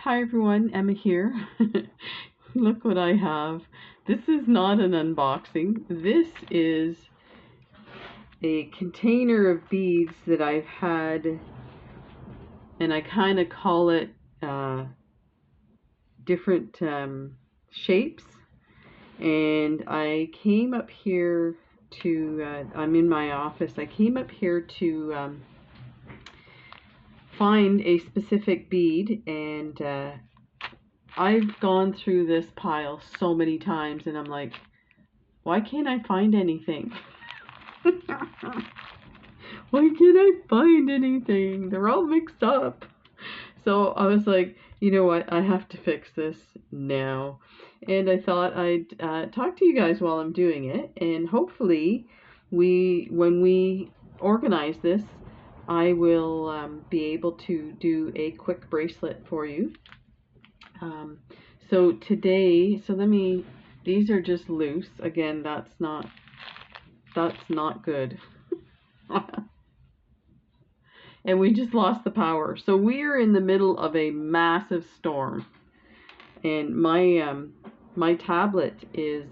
Hi everyone, Emma here. Look what I have. This is not an unboxing. This is a container of beads that I've had, and I kind of call it different shapes. And I came up here to, I'm in my office, I came up here to find a specific bead, and I've gone through this pile so many times and I'm like, why can't I find anything? Why can't I find anything? They're all mixed up. So I was like, you know what? I have to fix this now. And I thought I'd talk to you guys while I'm doing it. And hopefully when we organize this, I will be able to do a quick bracelet for you. So today, these are just loose. Again, that's not good. And we just lost the power. So we're in the middle of a massive storm. And my tablet is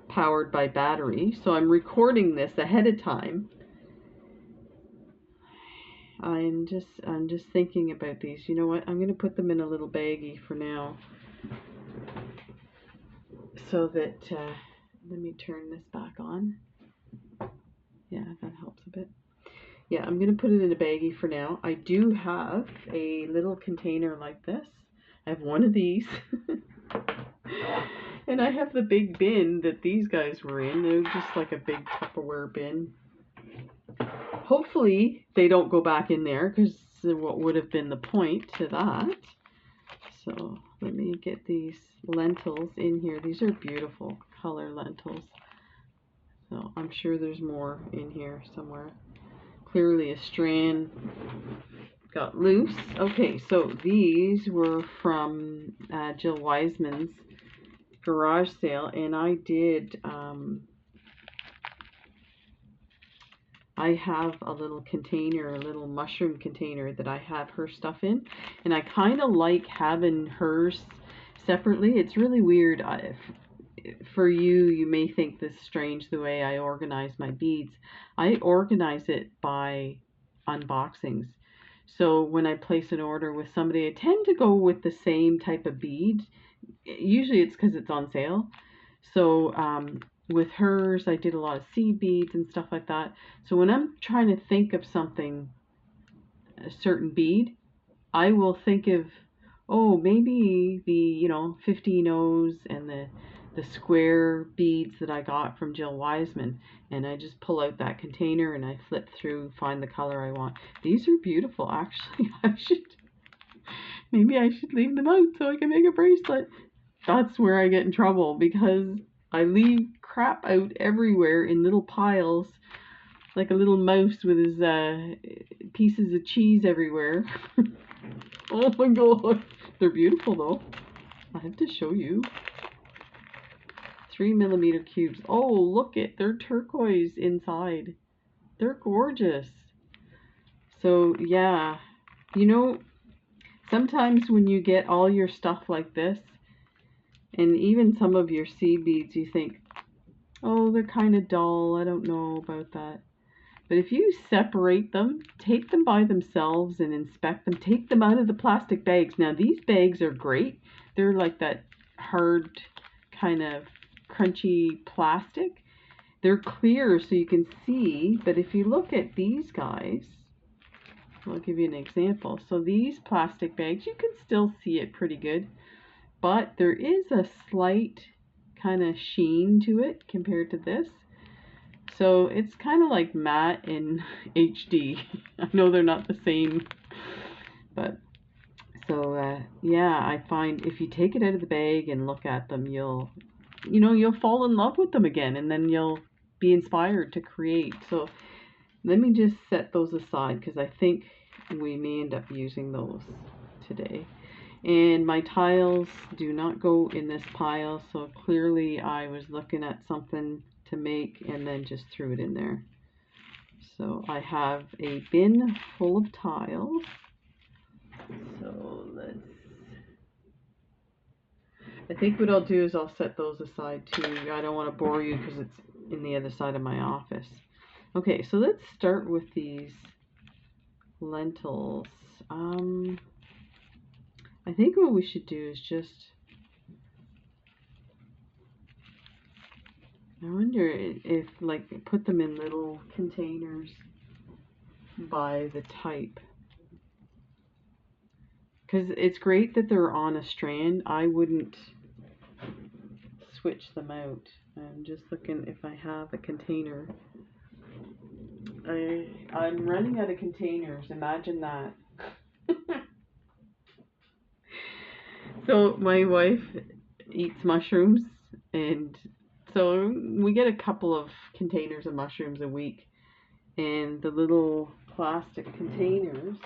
powered by battery. So I'm recording this ahead of time. I'm just thinking about these. You know what? I'm going to put them in a little baggie for now. So that, let me turn this back on. Yeah, that helps a bit. Yeah, I'm going to put it in a baggie for now. I do have a little container like this. I have one of these. And I have the big bin that these guys were in. They're just like a big Tupperware bin. Hopefully they don't go back in there, because what would have been the point to that. So let me get these lentils in here. These are beautiful color lentils. So I'm sure there's more in here somewhere. Clearly a strand got loose. Okay, so these were from Jill Wiseman's garage sale, and I did I have a little container, a little mushroom container that I have her stuff in, and I kind of like having hers separately. It's really weird. For you may think this is strange, the way I organize my beads. I organize it by unboxings. So when I place an order with somebody, I tend to go with the same type of bead. Usually it's because it's on sale. So with hers, I did a lot of seed beads and stuff like that. So when I'm trying to think of something, a certain bead, I will think of, oh, maybe the 15 O's and the square beads that I got from Jill Wiseman, and I just pull out that container and I flip through, find the color I want. These are beautiful, actually. Maybe I should leave them out so I can make a bracelet. That's where I get in trouble, because I leave crap out everywhere in little piles, like a little mouse with his pieces of cheese everywhere. Oh my god, they're beautiful though. I have to show you. 3mm cubes. Oh, look it, they're turquoise inside. They're gorgeous. So yeah, sometimes when you get all your stuff like this, and even some of your seed beads, you think, oh, they're kind of dull, I don't know about that. But if you separate them, take them by themselves and inspect them, take them out of the plastic bags. Now these bags are great. They're like that hard kind of crunchy plastic. They're clear so you can see, but if you look at these guys, I'll give you an example. So these plastic bags, you can still see it pretty good, but there is a slight kind of sheen to it compared to this. So it's kind of like matte in HD. I know they're not the same, but so yeah, I find if you take it out of the bag and look at them, you'll fall in love with them again, and then you'll be inspired to create. So let me just set those aside, because I think we may end up using those today. And my tiles do not go in this pile, so clearly I was looking at something to make and then just threw it in there. So I have a bin full of tiles. So let's I think what I'll do is I'll set those aside too. I don't want to bore you because it's in the other side of my office. Okay, so let's start with these lentils. I think what we should do is just, I wonder if like put them in little containers by the type. Because it's great that they're on a strand. I wouldn't switch them out. I'm just looking if I have a container. I'm running out of containers. Imagine that. So my wife eats mushrooms, and so we get a couple of containers of mushrooms a week. And the little plastic containers,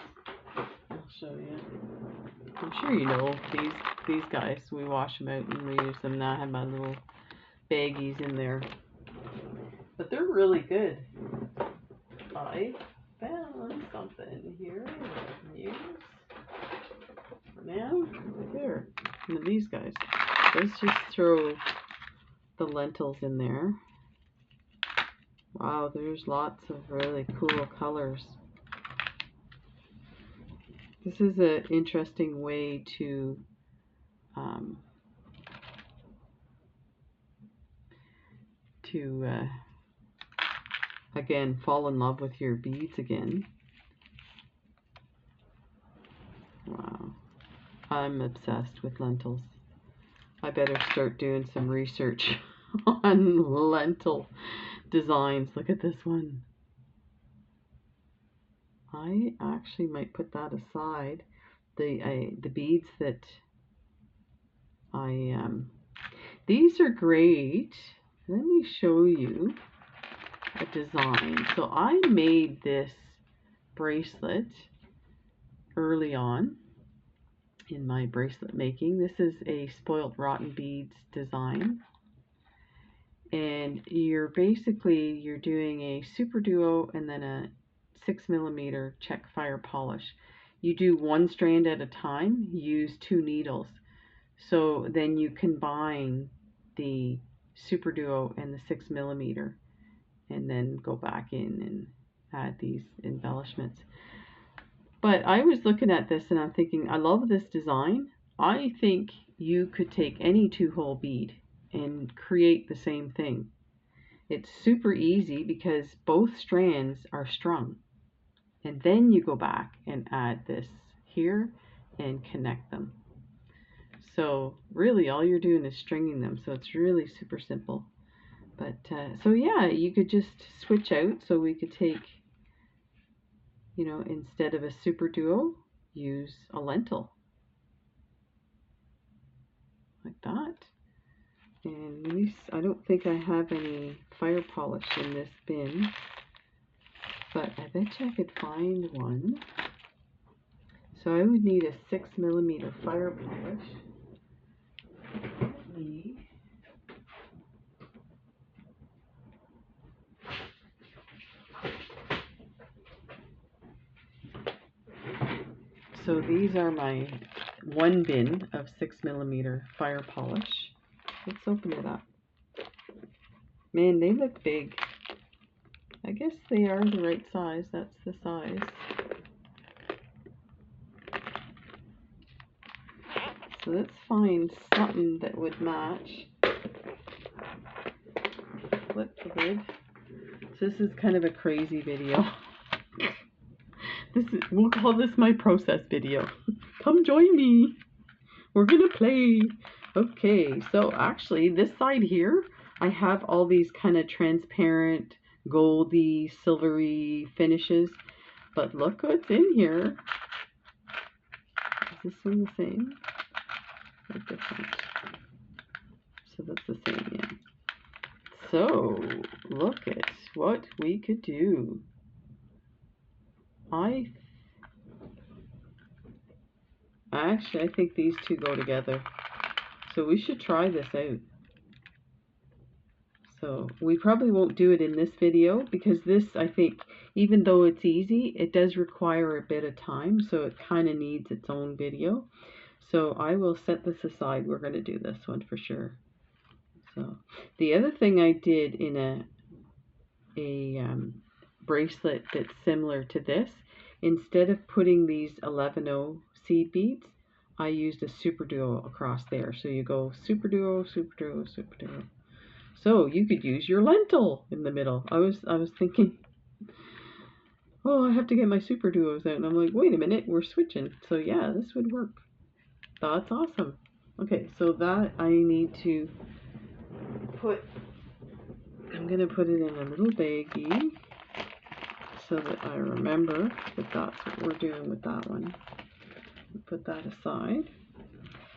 I'll show you. I'm sure you know these guys. We wash them out and reuse them. Now I have my little baggies in there. But they're really good. I found something here that I can use. Now, here, one of these guys. Let's just throw the lentils in there. Wow, there's lots of really cool colors. This is an interesting way to again, fall in love with your beads again. Wow. I'm obsessed with lentils. I better start doing some research on lentil designs. Look at this one. I actually might put that aside. The beads that these are great. Let me show you a design. So I made this bracelet early on in my bracelet making. This is a Spoiled Rotten Beads design, and you're doing a super duo and then a 6mm check fire polish. You do one strand at a time, use 2 needles, so then you combine the super duo and the 6mm and then go back in and add these embellishments. But I was looking at this and I'm thinking, I love this design. I think you could take any 2-hole bead and create the same thing. It's super easy because both strands are strung. And then you go back and add this here and connect them. So really all you're doing is stringing them. So it's really super simple. But so yeah, you could just switch out. So we could take, you know, instead of a super duo, use a lentil. Like that. And at least I don't think I have any fire polish in this bin. But I bet you I could find one. So I would need a 6mm fire polish. So these are my 1 bin of 6mm fire polish. Let's open it up. Man, they look big. I guess they are the right size. That's the size. So let's find something that would match. Flip the lid. So this is kind of a crazy video. We'll call this my process video. Come join me. We're gonna play. Okay, so actually this side here, I have all these kind of transparent, goldy, silvery finishes. But look what's in here. Is this one the same? Or different? So that's the same, yeah. So look at what we could do. I think these two go together. So we should try this out. So we probably won't do it in this video because this, I think, even though it's easy, it does require a bit of time. So it kind of needs its own video. So I will set this aside. We're going to do this one for sure. So the other thing I did in a bracelet that's similar to this, instead of putting these 11-0 seed beads, I used a super duo across there. So you go super duo, super duo, super duo. So you could use your lentil in the middle. I was thinking, oh, I have to get my super duos out, and I'm like, wait a minute, we're switching. So yeah, this would work. That's awesome. Okay, so that I need to put, I'm gonna put it in a little baggie so that I remember that that's what we're doing with that one. Put that aside.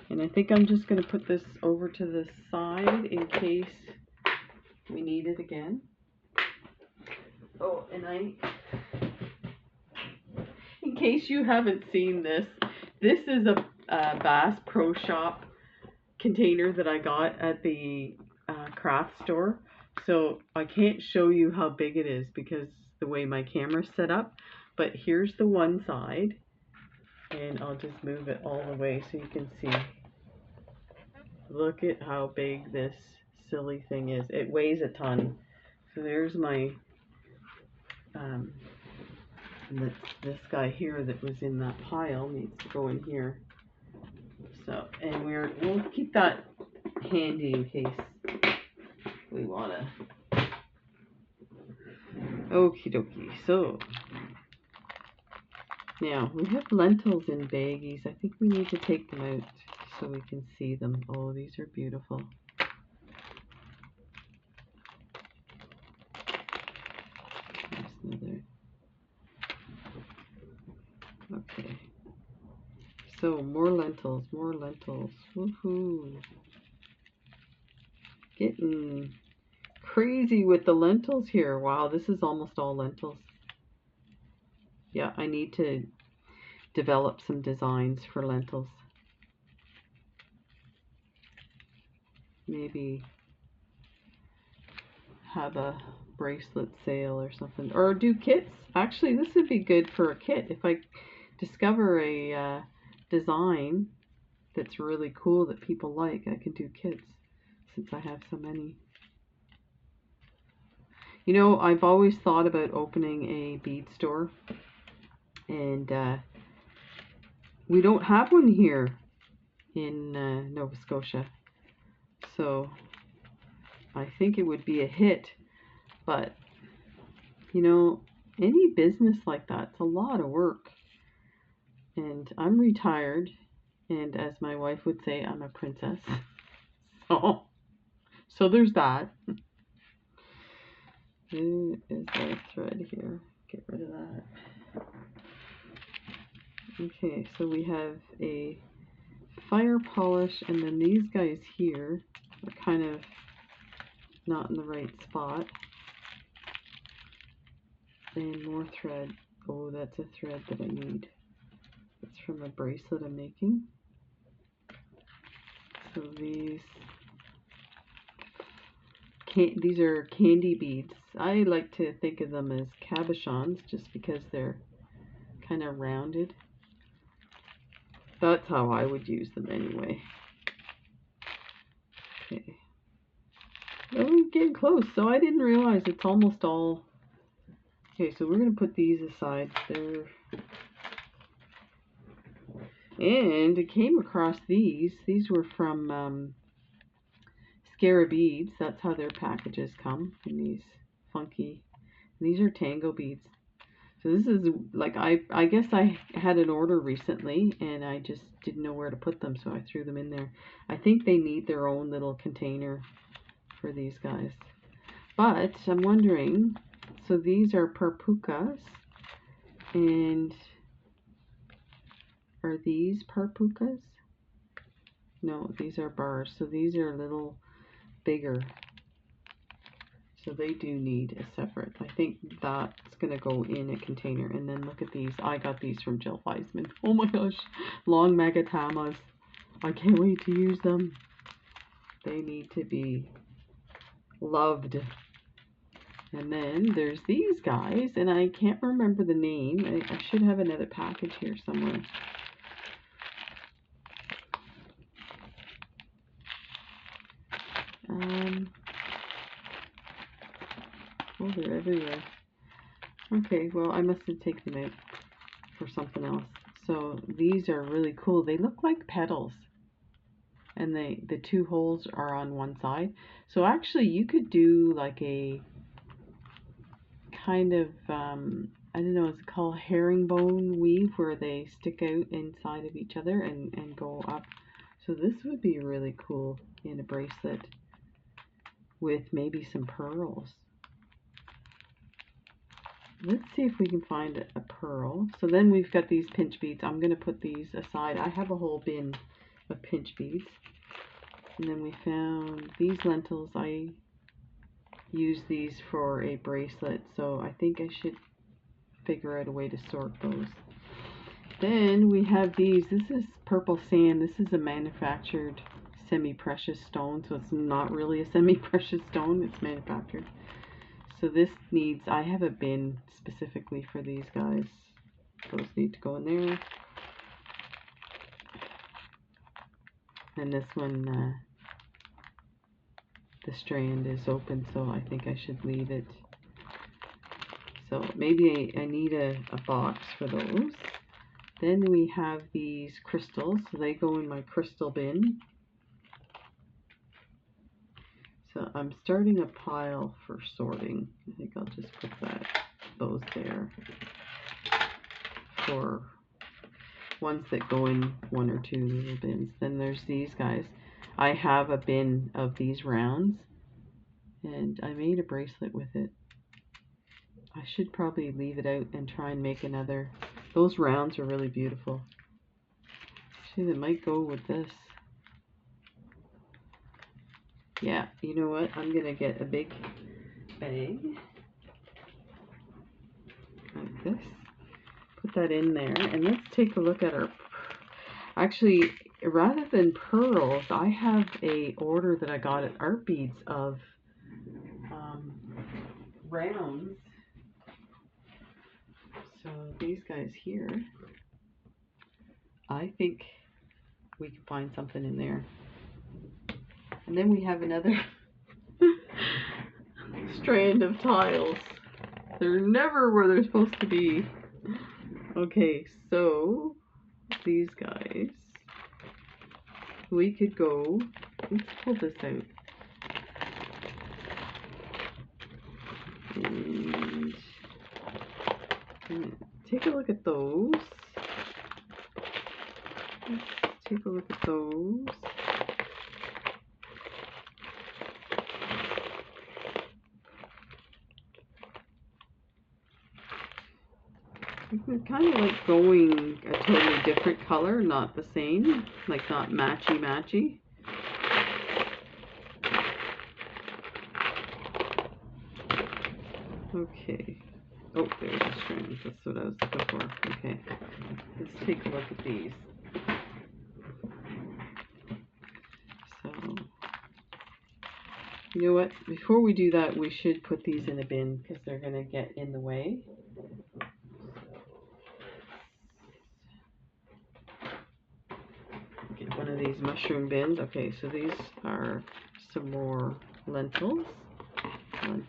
And I think I'm just going to put this over to the side in case we need it again. Oh, and in case you haven't seen this, this is a Bass Pro Shop container that I got at the craft store. So I can't show you how big it is because the way my camera's set up. But here's the one side. And I'll just move it all the way so you can see. Look at how big this silly thing is. It weighs a ton. So there's my, this guy here that was in that pile needs to go in here. So, and we'll keep that handy in case we want to. Okie dokie. So, now we have lentils in baggies. I think we need to take them out so we can see them. Oh, these are beautiful. There's another. Okay. So more lentils, more lentils. Woohoo! Getting crazy with the lentils here. Wow, this is almost all lentils. Yeah, I need to develop some designs for lentils. Maybe have a bracelet sale or something. Or do kits. Actually, this would be good for a kit. If I discover a design that's really cool that people like, I can do kits since I have so many. You know, I've always thought about opening a bead store, and we don't have one here in Nova Scotia. So I think it would be a hit, but you know, any business like that's a lot of work. And I'm retired, and as my wife would say, I'm a princess. So there's that. Where is our thread here? Get rid of that. Okay, so we have a fire polish, and then these guys here are kind of not in the right spot. And more thread. Oh, that's a thread that I need. It's from a bracelet I'm making. So these are candy beads. I like to think of them as cabochons just because they're kind of rounded. That's how I would use them anyway. Okay. Oh, we're getting close. So I didn't realize it's almost all. Okay, so we're going to put these aside. And I came across these. These were from Scarab beads. That's how their packages come in these funky. These are tango beads. So this is like, I guess I had an order recently and I just didn't know where to put them, so I threw them in there. I think they need their own little container for these guys. But I'm wondering, so these are parpukas, and are these parpukas? No, these are bars. So these are a little bigger. So they do need a separate. I think that's going to go in a container. And then look at these. I got these from Jill Weisman. Oh my gosh. Long magatamas. I can't wait to use them. They need to be loved. And then there's these guys. And I can't remember the name. I should have another package here somewhere. Oh, they're everywhere. Okay, well, I must have taken them out for something else. So these are really cool. They look like petals. And the two holes are on one side. So actually you could do like a kind of, I don't know, it's called herringbone weave, where they stick out inside of each other and go up. So this would be really cool in a bracelet with maybe some pearls. Let's see if we can find a pearl. So then we've got these pinch beads. I'm going to put these aside. I have a whole bin of pinch beads. And then we found these lentils. I use these for a bracelet, so I think I should figure out a way to sort those. Then we have these. This is purple sand. This is a manufactured semi-precious stone, so it's not really a semi-precious stone. It's manufactured. So this needs, I have a bin specifically for these guys. Those need to go in there. And this one, the strand is open, so I think I should leave it. So maybe I need a box for those. Then we have these crystals, so they go in my crystal bin. So I'm starting a pile for sorting. I think I'll just put those there for ones that go in one or two little bins. Then there's these guys. I have a bin of these rounds, and I made a bracelet with it. I should probably leave it out and try and make another. Those rounds are really beautiful. Actually, they might go with this. Yeah, you know what? I'm gonna get a big bag like this. Put that in there, and let's take a look at our. Actually, rather than pearls, I have a order that I got at Art Beads of rounds. So these guys here, I think we can find something in there. And then we have another strand of tiles. They're never where they're supposed to be. Okay, so these guys, we could go, let's pull this out. And take a look at those. Let's take a look at those. We're kind of like going a totally different color, not the same, like not matchy-matchy. Okay. Oh, there's a strand. That's what I was looking for. Okay. Let's take a look at these. So, you know what? Before we do that, we should put these in a bin because they're going to get in the way. Get one of these mushroom bins. Okay, so these are some more lentils. Put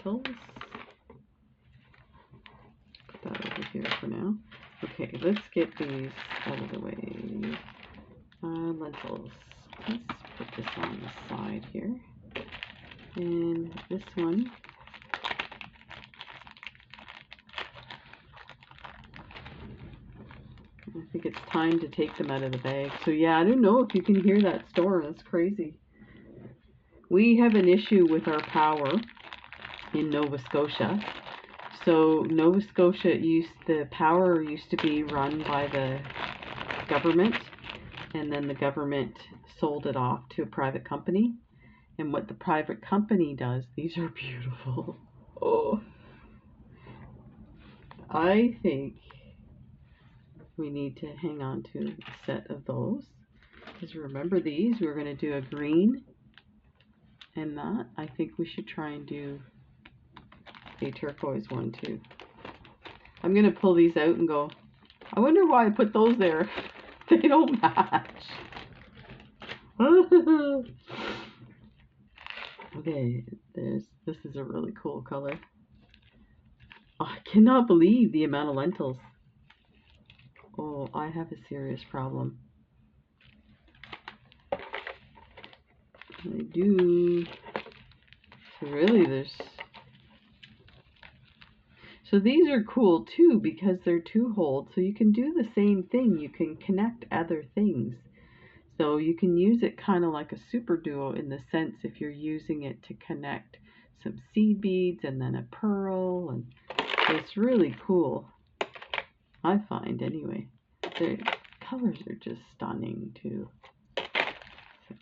that over here for now. Okay, let's get these out of the way. Lentils. Let's put this on the side here. And this one. I think it's time to take them out of the bag. So yeah, I don't know if you can hear that storm. That's crazy. We have an issue with our power in Nova Scotia. So Nova Scotia the power used to be run by the government, and then the government sold it off to a private company. And what the private company does, these are beautiful. Oh, I think we need to hang on to a set of those. Because remember these, we're going to do a green and that. I think we should try and do a turquoise one too. I'm going to pull these out and go, I wonder why I put those there. They don't match. Okay, this is a really cool color. Oh, I cannot believe the amount of lentils. Oh, I have a serious problem. I do. So really so these are cool too because they're 2-holed, so you can do the same thing. You can connect other things. So you can use it kind of like a super duo in the sense if you're using it to connect some seed beads and then a pearl, and it's really cool, I find anyway. The colors are just stunning too. So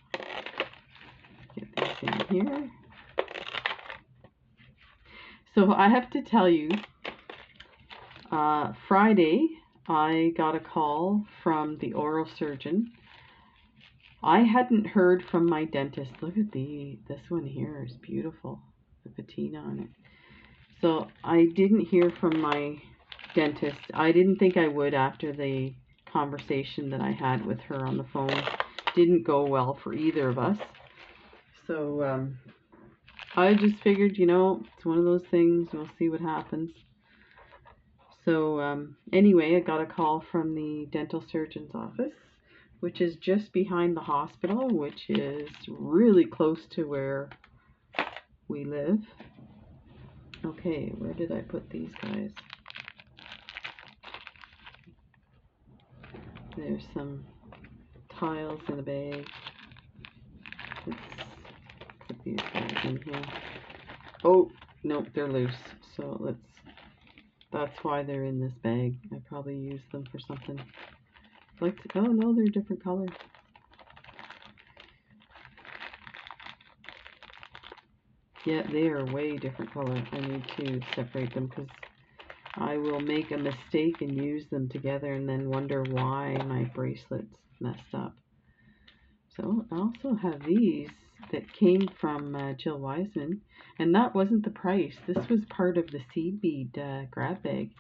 get these in here. So I have to tell you, Friday I got a call from the oral surgeon. I hadn't heard from my dentist. Look at this one here is beautiful, the patina on it. So I didn't hear from my dentist. I didn't think I would after the conversation that I had with her on the phone. Didn't go well for either of us. So I just figured, you know, it's one of those things. We'll see what happens. So anyway, I got a call from the dental surgeon's office, which is just behind the hospital, which is really close to where we live. Okay, where did I put these guys? There's some tiles in a bag. Let's put these guys in here. Oh, nope, they're loose. So that's why they're in this bag. I probably used them for something. Oh no, they're different colors. Yeah, they are way different color. I need to separate them because I will make a mistake and use them together and then wonder why my bracelet's messed up. So I also have these that came from Jill Wiseman, and that wasn't the price. This was part of the seed bead grab bag.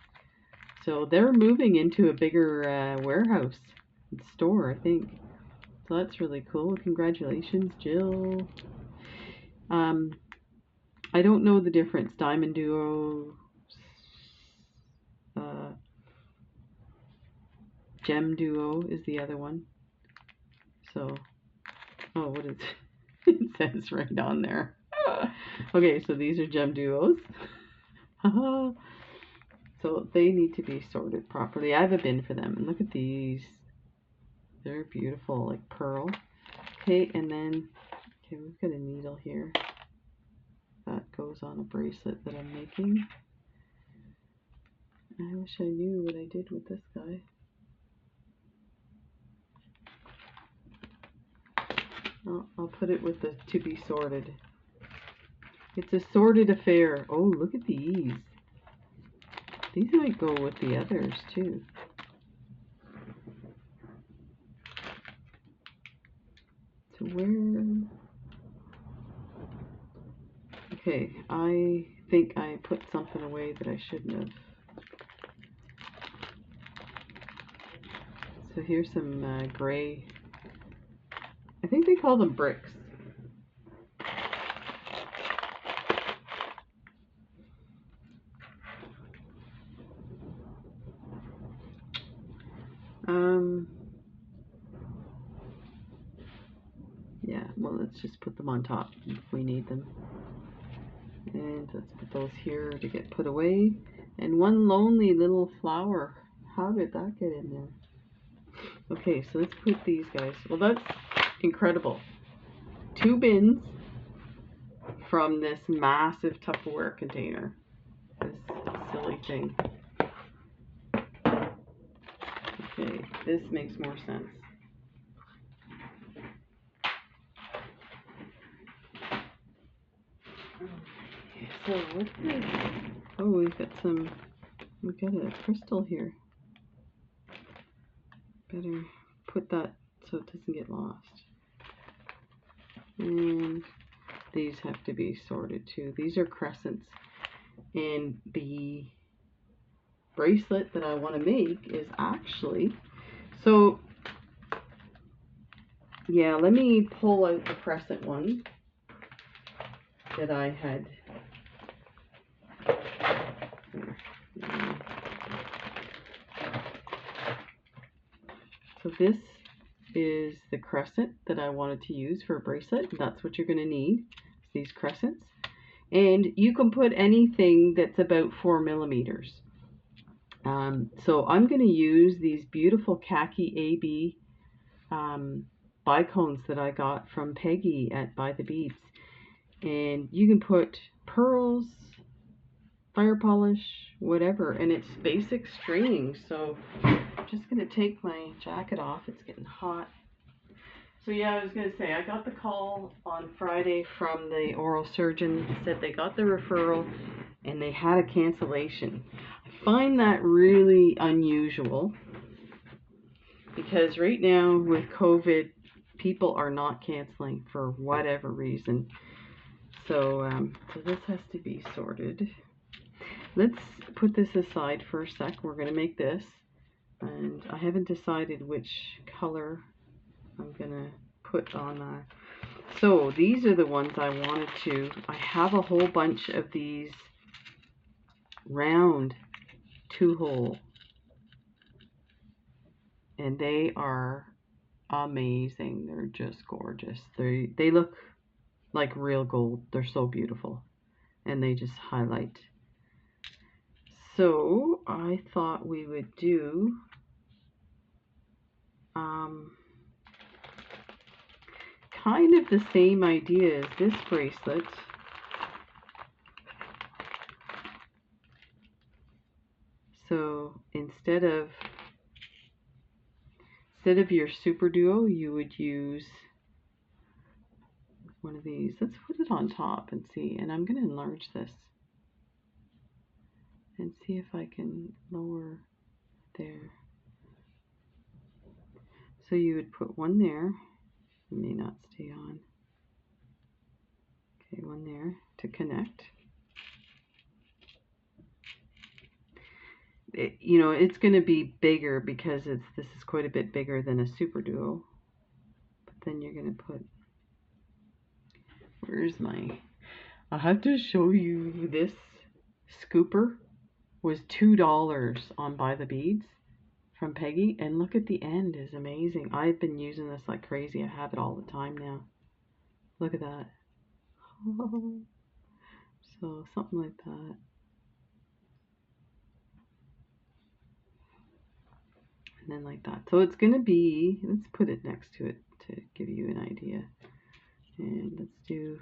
So they're moving into a bigger warehouse and store, I think. So that's really cool. Congratulations, Jill. I don't know the difference. Diamond Duo, Gem Duo is the other one. So, oh, what is it? It says right on there. Okay, so these are Gem Duos. So they need to be sorted properly. I have a bin for them. And look at these. They're beautiful, like pearl. Okay, and then, okay, we've got a needle here. That goes on a bracelet that I'm making. I wish I knew what I did with this guy. I'll put it with the to be sorted. It's a sorted affair. Oh, look at these. These might go with the others too. So where? Okay, I think I put something away that I shouldn't have. So here's some gray. I think they call them bricks. Yeah, well, let's just put them on top if we need them. And let's put those here to get put away. And one lonely little flower. How did that get in there? Okay, so let's put these guys. Well, that's incredible. 2 bins from this massive Tupperware container. This silly thing. Okay, this makes more sense. Okay, so what's this? Oh, we've got a crystal here. Better put that so it doesn't get lost. And these have to be sorted too. These are crescents. And the bracelet that I want to make is actually, so yeah, let me pull out the crescent one. that I had. So this is the crescent that I wanted to use for a bracelet. That's what you're going to need, these crescents. And you can put anything that's about 4 millimeters. So I'm going to use these beautiful khaki AB bicones that I got from Peggy at By the Beads. And you can put pearls, fire polish, whatever, and it's basic stringing. So I'm just going to take my jacket off. It's getting hot. So yeah, I was going to say, I got the call on Friday from the oral surgeon. Said they got the referral and they had a cancellation. I find that really unusual because right now with COVID, people are not canceling for whatever reason. So, so this has to be sorted. Let's put this aside for a sec. We're going to make this, and I haven't decided which color I'm going to put on there. So these are the ones I wanted to. I have a whole bunch of these round 2-hole, and they are amazing. They're just gorgeous. They look like real gold. They're so beautiful, and they just highlight. So I thought we would do kind of the same idea as this bracelet. So instead of your super duo, you would use one of these. Let's put it on top and see. And I'm going to enlarge this and see if I can lower there. So you would put one there. It may not stay on. Okay, one there to connect. You know, it's going to be bigger because this is quite a bit bigger than a super duo. But then you're going to put, where's my, I'll have to show you this scooper was $2 on By the Beads from Peggy, and look at the end, is amazing. I've been using this like crazy. I have it all the time now. Look at that. So something like that. And then like that. So it's going to be, let's put it next to it to give you an idea. And let's do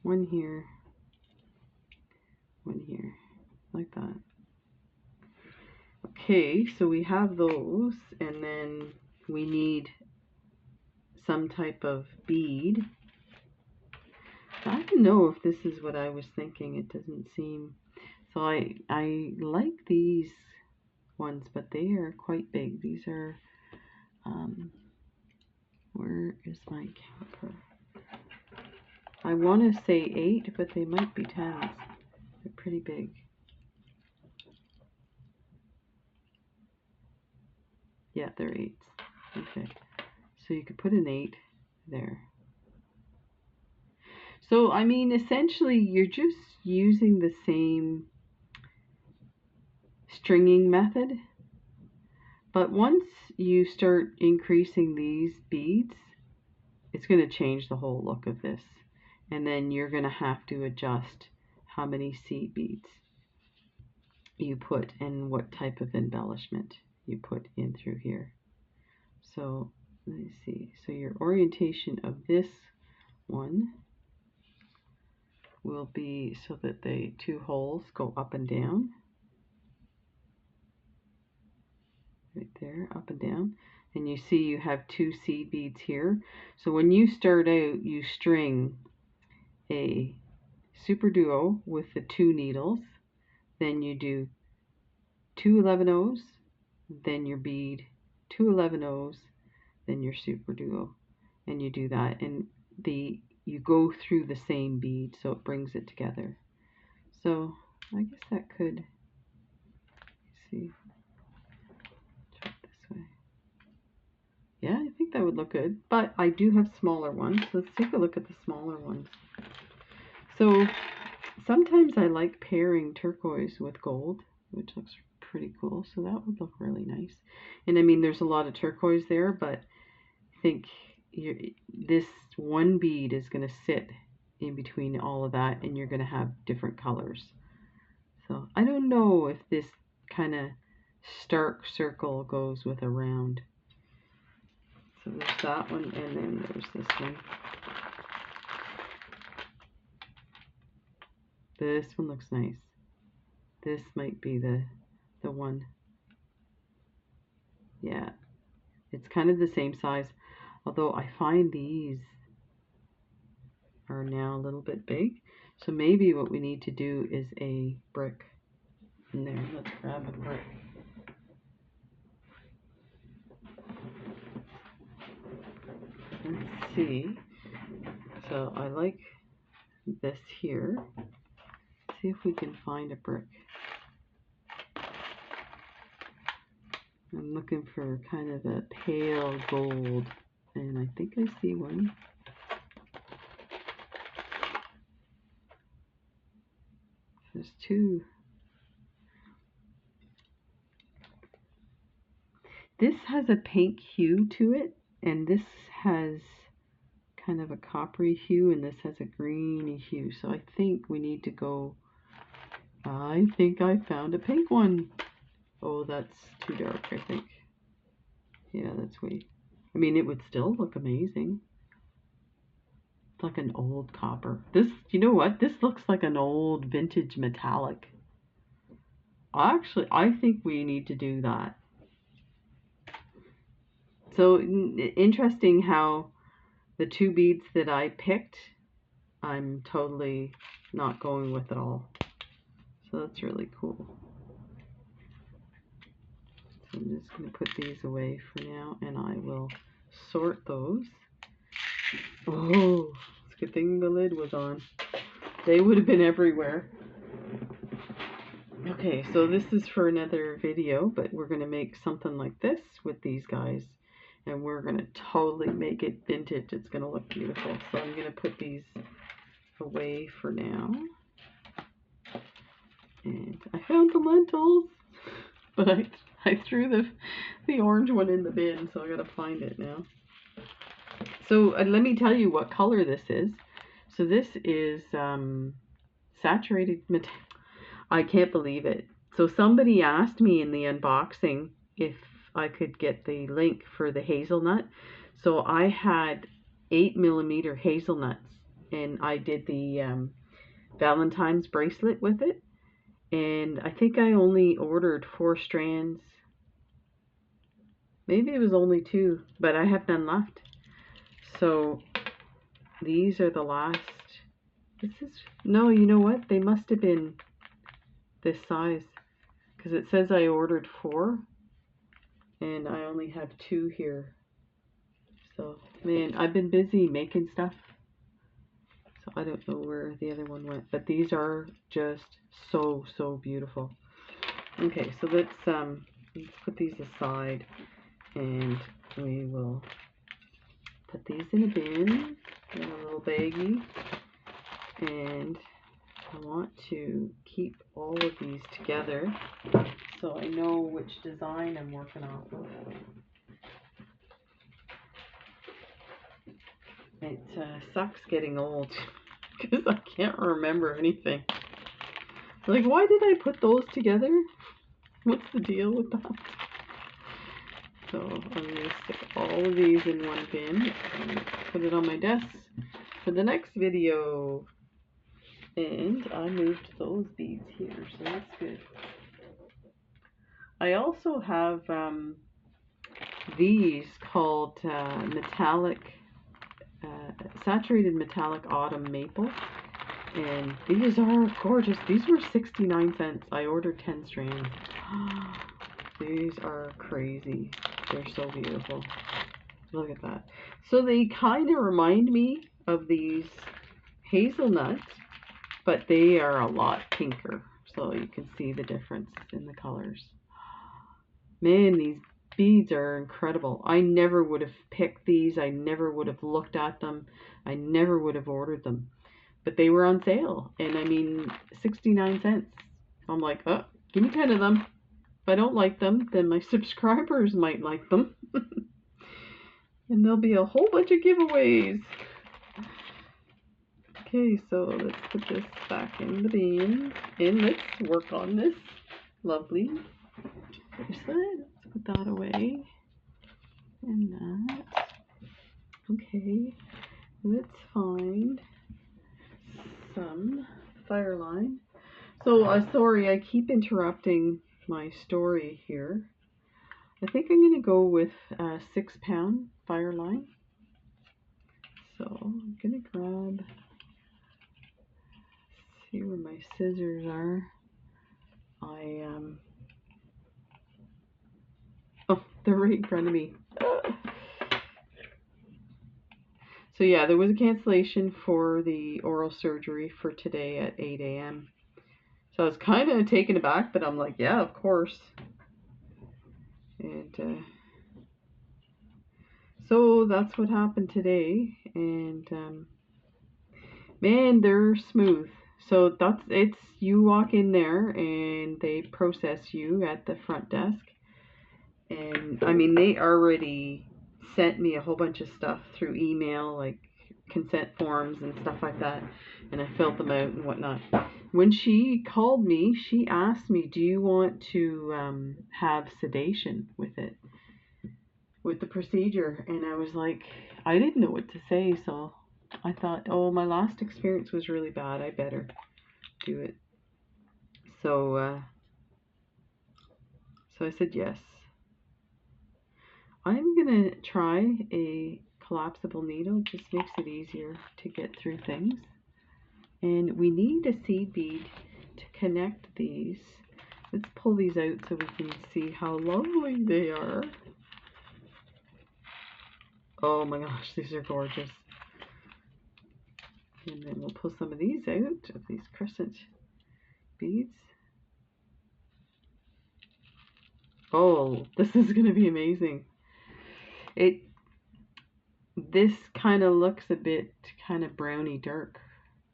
one here, like that. Okay, so we have those, and then we need some type of bead. I don't know if this is what I was thinking. It doesn't seem. So I like these ones, but they are quite big. These are, where is my caliper? I want to say 8, but they might be 10s. They're pretty big. Yeah, they're 8s. Okay. So you could put an 8 there. So, I mean, essentially, you're just using the same stringing method. But once you start increasing these beads, it's going to change the whole look of this. And then you're going to have to adjust how many seed beads you put and what type of embellishment you put in through here. So let me see. So your orientation of this one will be so that the 2 holes go up and down. Right there, up and down. And you see you have 2 seed beads here. So when you start out, you string a super duo with the 2 needles. Then you do 2 11-ohs, then your bead, 2 11-ohs, then your super duo. And you do that. And you go through the same bead, so it brings it together. So I guess that could, see, this way. Yeah, think that would look good, but I do have smaller ones. Let's take a look at the smaller ones. So sometimes I like pairing turquoise with gold, which looks pretty cool. So that would look really nice. And I mean, there's a lot of turquoise there, but I think this one bead is going to sit in between all of that, and you're going to have different colors. So I don't know if this kind of stark circle goes with a round. So there's that one, and then there's this one. This one looks nice. This might be the one. Yeah, it's kind of the same size, although I find these are now a little bit big. So maybe what we need to do is a brick in there. Let's grab a brick. Let's see. So I like this here. Let's see if we can find a brick. I'm looking for kind of a pale gold, and I think I see one. There's two. This has a pink hue to it, and this has kind of a coppery hue, and this has a greeny hue. So I think we need to go, I think I found a pink one. Oh, that's too dark, I think. Yeah, that's way, I mean, it would still look amazing. It's like an old copper. This, you know what? This looks like an old vintage metallic. Actually, I think we need to do that. So interesting how the two beads that I picked, I'm totally not going with at all. So that's really cool. So I'm just going to put these away for now, and I will sort those. Oh, it's a good thing the lid was on. They would have been everywhere. Okay, so this is for another video, but we're going to make something like this with these guys. And we're going to totally make it vintage. It's going to look beautiful. So I'm going to put these away for now. And I found the lentils, but I threw the orange one in the bin, so I got to find it now. So let me tell you what color this is. So this is saturated metallic. I can't believe it. So somebody asked me in the unboxing if I could get the link for the hazelnut. So I had 8mm hazelnuts, and I did the Valentine's bracelet with it. And I think I only ordered 4 strands. Maybe it was only 2, but I have none left. So these are the last. This is, no, you know what? They must have been this size, because it says I ordered 4 and I only have 2 here. So man, I've been busy making stuff, so I don't know where the other one went, but these are just so beautiful. Okay, so let's put these aside, and we will put these in a bin in a little baggie. And I want to keep all of these together so I know which design I'm working off of. It sucks getting old because I can't remember anything. Like, why did I put those together? What's the deal with that? So I'm going to stick all of these in one bin and put it on my desk for the next video. And I moved those beads here, so that's good. I also have these called saturated metallic autumn maple, and these are gorgeous. These were 69 cents. I ordered 10 strands. These are crazy. They're so beautiful. Look at that. So they kind of remind me of these hazelnuts, but they are a lot pinker, so you can see the difference in the colors. Man, these beads are incredible. I never would have picked these. I never would have looked at them. I never would have ordered them. But they were on sale. And I mean, 69 cents. I'm like, oh, give me 10 of them. If I don't like them, then my subscribers might like them. And there'll be a whole bunch of giveaways. Okay, so let's put this back in the bin. And let's work on this lovely bracelet. Let's put that away. And that. Okay, let's find some fire line. So, sorry, I keep interrupting my story here. I think I'm going to go with a 6-pound fire line. So, I'm going to grab, see where my scissors are. Oh, they're right in front of me. So yeah, there was a cancellation for the oral surgery for today at 8 a.m. So I was kind of taken aback, but I'm like, yeah, of course. And so that's what happened today. And man, they're smooth. So it's you walk in there and they process you at the front desk. And I mean, they already sent me a whole bunch of stuff through email, like consent forms and stuff like that, and I filled them out and whatnot. When she called me, she asked me, do you want to have sedation with it, with the procedure? And I was like, I didn't know what to say, so I thought, oh, my last experience was really bad, I better do it. So I said yes. I'm gonna try a collapsible needle, just makes it easier to get through things. And we need a seed bead to connect these. Let's pull these out so we can see how lovely they are. Oh my gosh, these are gorgeous. And then we'll pull some of these out, of these crescent beads. Oh, this is gonna be amazing. This kind of looks a bit kind of browny dark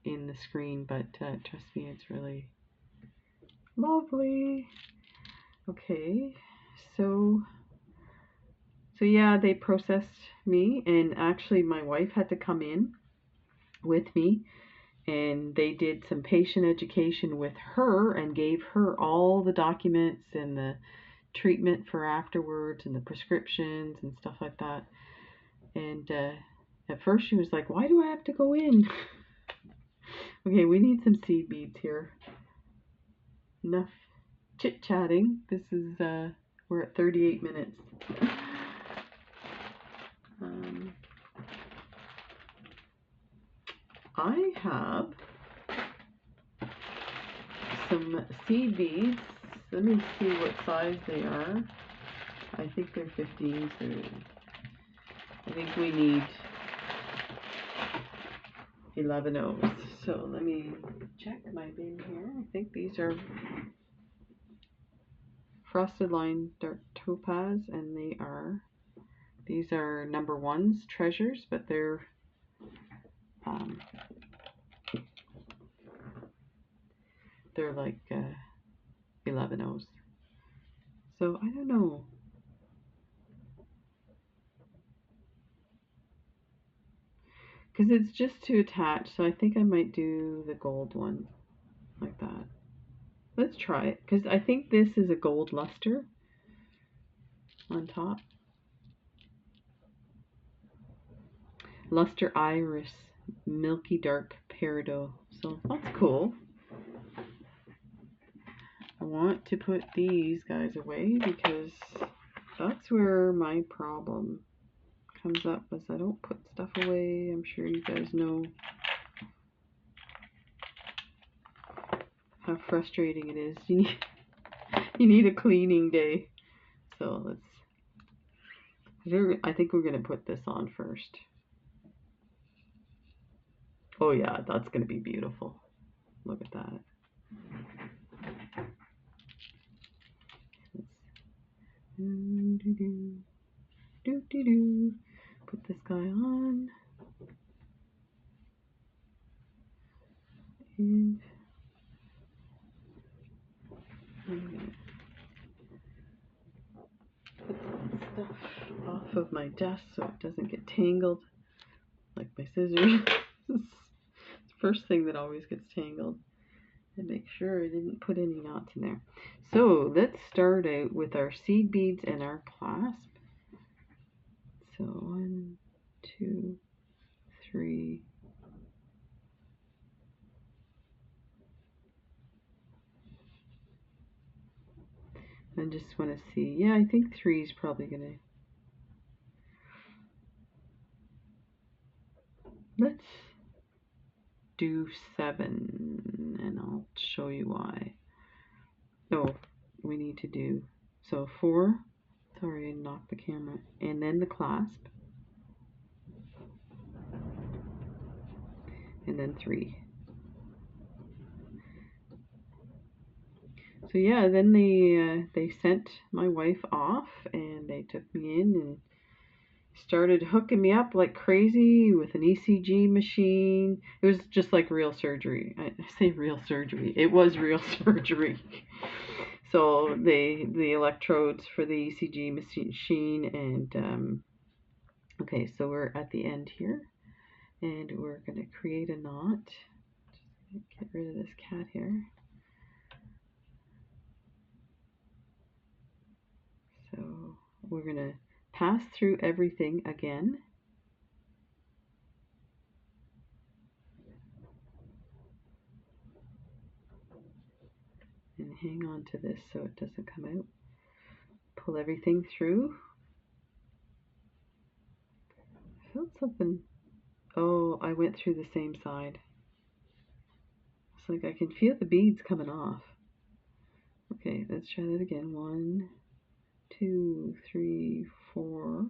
in the screen, but trust me, it's really lovely. Okay, so yeah, they processed me, and actually my wife had to come in with me, and they did some patient education with her and gave her all the documents and the treatment for afterwards and the prescriptions and stuff like that. And at first she was like, why do I have to go in? Okay, we need some seed beads here. Enough chit-chatting. This is, we're at 38 minutes. I have some seed beads. Let me see what size they are. I think they're 15, so I think we need 11 O's. So let me check my bin here. I think these are frosted line dark topaz, and these are number 1s, treasures, but they're like 11 O's. So I don't know. Because it's just to attach, so I think I might do the gold one like that. Let's try it, because I think this is a gold luster on top. Luster iris, milky dark peridot. So that's cool. I want to put these guys away because that's where my problem comes up, as I don't put stuff away. I'm sure you guys know how frustrating it is. You need a cleaning day. So I think we're gonna put this on first. Oh yeah, that's gonna be beautiful. Look at that. Let's Do, do, do, do, do, do. Put this guy on. And I'm going to put that stuff off of my desk so it doesn't get tangled like my scissors. It's the first thing that always gets tangled. And make sure I didn't put any knots in there. So let's start out with our seed beads and our clasp. So 1, 2, 3. I just want to see. Yeah, I think 3 is probably gonna. Let's do 7, and I'll show you why. Oh, we need to do so 4. Sorry, I knocked the camera, and then the clasp, and then 3. So yeah, then they sent my wife off, and they took me in and started hooking me up like crazy with an ECG machine. It was just like real surgery. I say real surgery. It was real surgery. So the electrodes for the ECG machine, and okay, so we're at the end here, and we're going to create a knot. Just get rid of this cat here. So we're going to pass through everything again. And hang on to this so it doesn't come out. Pull everything through. I felt something. Oh, I went through the same side. It's like I can feel the beads coming off. Okay, let's try that again. 1, 2, 3, 4.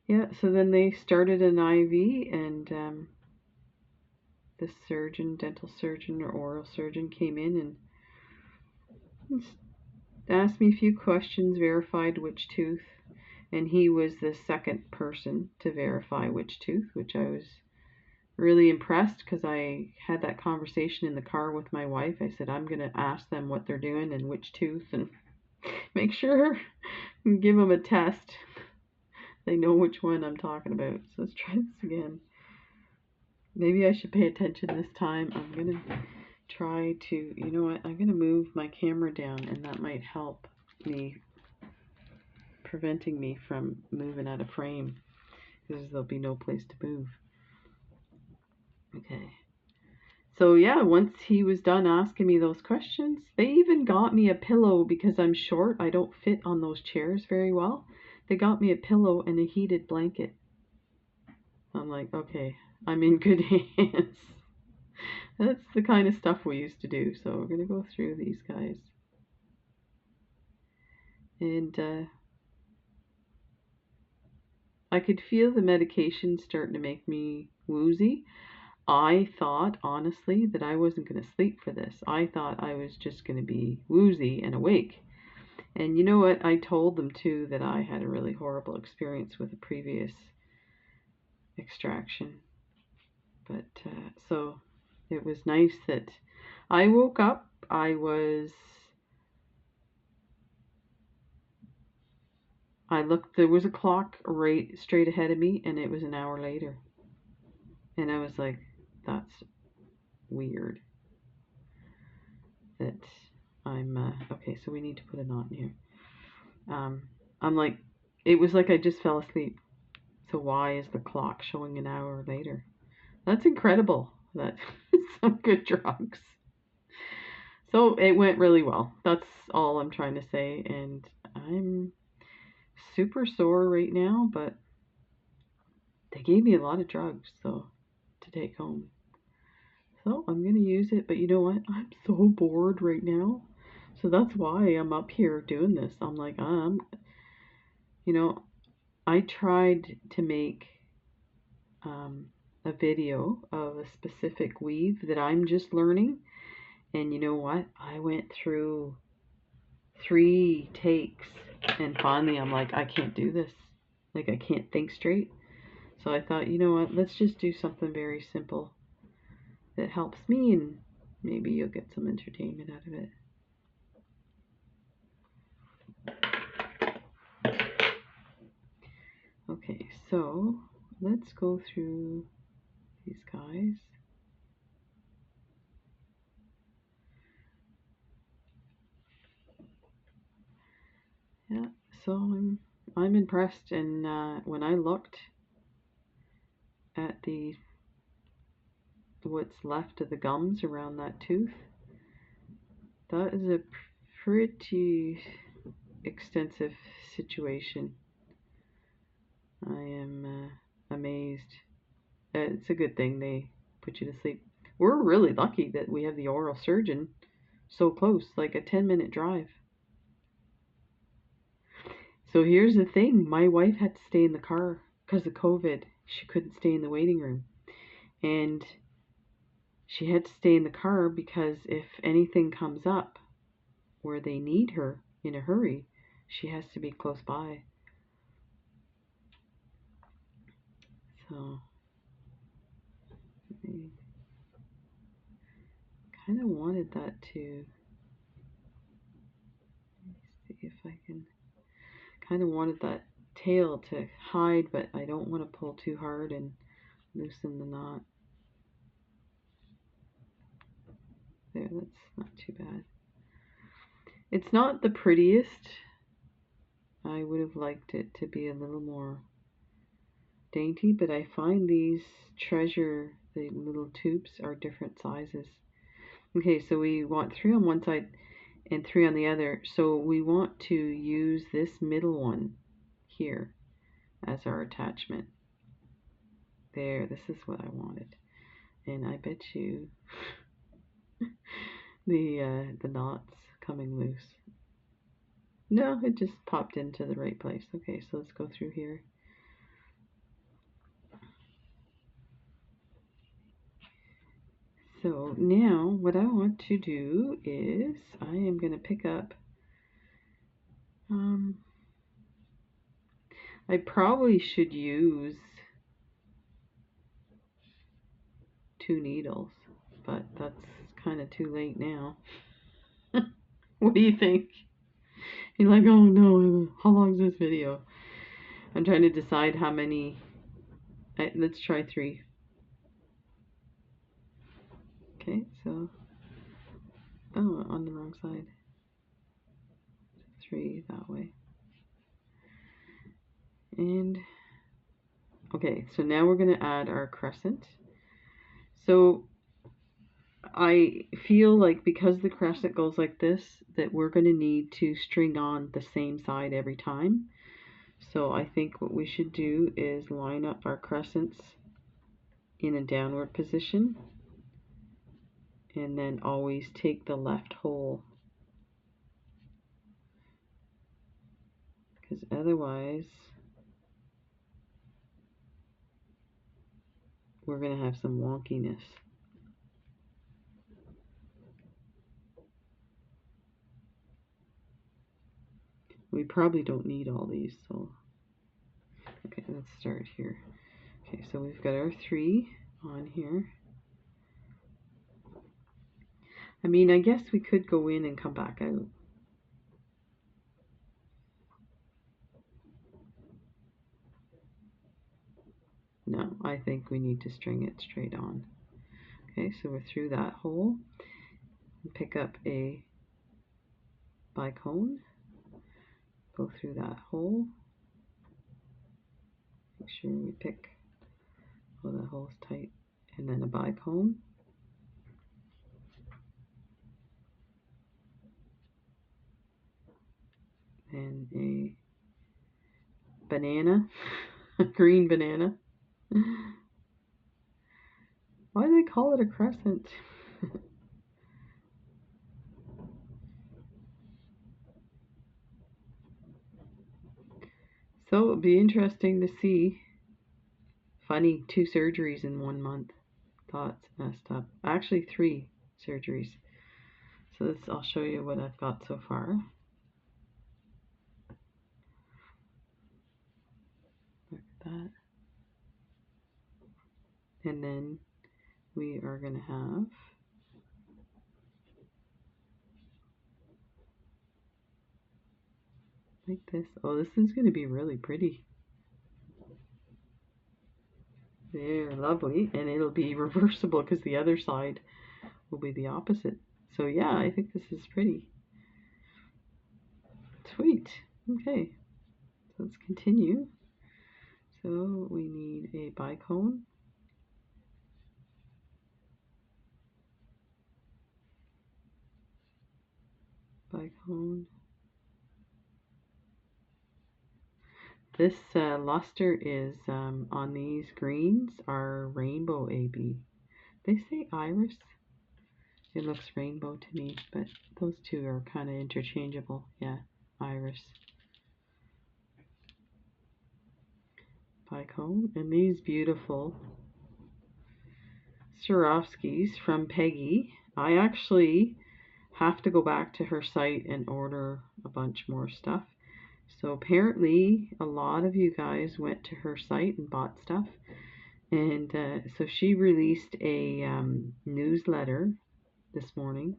Yeah, so then they started an IV, and the surgeon, dental surgeon or oral surgeon, came in and asked me a few questions, verified which tooth, and he was the second person to verify which tooth, which I was really impressed because I had that conversation in the car with my wife. I said, I'm going to ask them what they're doing and which tooth, and make sure and give them a test. They know which one I'm talking about. So let's try this again. Maybe I should pay attention this time. I'm going to try to, you know what, I'm going to move my camera down, and that might help me, preventing me from moving out of frame, because there'll be no place to move. Okay. So yeah, once he was done asking me those questions, they even got me a pillow because I'm short. I don't fit on those chairs very well. They got me a pillow and a heated blanket. I'm like, okay, I'm in good hands. That's the kind of stuff we used to do. So we're going to go through these guys. And I could feel the medication starting to make me woozy. I thought, honestly, that I wasn't going to sleep for this. I thought I was just going to be woozy and awake. And you know what? I told them, too, that I had a really horrible experience with a previous extraction. But, so it was nice that I woke up. I looked, there was a clock right straight ahead of me, and it was an hour later. And I was like, that's weird. That I'm, okay, so we need to put a knot in here. I'm like, it was like I just fell asleep. So why is the clock showing an hour later? That's incredible. That's some good drugs. So it went really well. That's all I'm trying to say. And I'm super sore right now, but they gave me a lot of drugs, so to take home. So I'm going to use it, but you know what? I'm so bored right now. So that's why I'm up here doing this. I'm like, you know, I tried to make a video of a specific weave that I'm just learning. And you know what? I went through 3 takes, and finally I'm like, I can't do this. Like, I can't think straight. So I thought, you know what, let's just do something very simple that helps me, and maybe you'll get some entertainment out of it. Okay, so let's go through these guys. Yeah, so I'm impressed, and when I looked at what's left of the gums around that tooth, that is a pretty extensive situation. I am amazed. It's a good thing they put you to sleep. We're really lucky that we have the oral surgeon so close, like a 10-minute drive. So here's the thing, my wife had to stay in the car because of COVID. She couldn't stay in the waiting room. And she had to stay in the car because if anything comes up where they need her in a hurry, she has to be close by. So I kind of wanted that to, let me see if I can, kind of wanted that tail to hide, but I don't want to pull too hard and loosen the knot. There, that's not too bad. It's not the prettiest. I would have liked it to be a little more dainty, but I find these the little tubes are different sizes. Okay, so we want 3 on one side and 3 on the other. So we want to use this middle one here as our attachment. There, this is what I wanted. And I bet you the knot's coming loose. No, it just popped into the right place. Okay, so let's go through here. So now what I want to do is I am going to pick up, I probably should use 2 needles, but that's kind of too late now. What do you think? You're like, oh no, how long is this video? I'm trying to decide how many. Let's try 3. Okay, so, oh, on the wrong side. 3 that way. And, okay, so now we're going to add our crescent. So I feel like because the crescent goes like this, that we're going to need to string on the same side every time. So I think what we should do is line up our crescents in a downward position and then always take the left hole, because otherwise we're going to have some wonkiness. We probably don't need all these, so okay, let's start here. Okay, so we've got our 3 on here. I mean, I guess we could go in and come back out. No, I think we need to string it straight on. Okay, so we're through that hole. Pick up a bicone, go through that hole. Make sure we pick, oh, that hole's tight, and then a bicone. And a banana, a green banana. Why do they call it a crescent? So it'll be interesting to see. Funny, 2 surgeries in 1 month. Thoughts messed up. Actually 3 surgeries. So this, I'll show you what I've got so far. And then we are going to have like this. Oh, this is going to be really pretty. There, lovely. And it'll be reversible because the other side will be the opposite. So yeah, I think this is pretty. Sweet. Okay, so let's continue. So we need a bicone. Bicone. This luster is on these greens are rainbow AB. They say iris. It looks rainbow to me, but those two are kind of interchangeable. Yeah, iris. Bicone. And these beautiful Swarovskis from Peggy. I actually have to go back to her site and order a bunch more stuff. So apparently a lot of you guys went to her site and bought stuff. And so she released a newsletter this morning,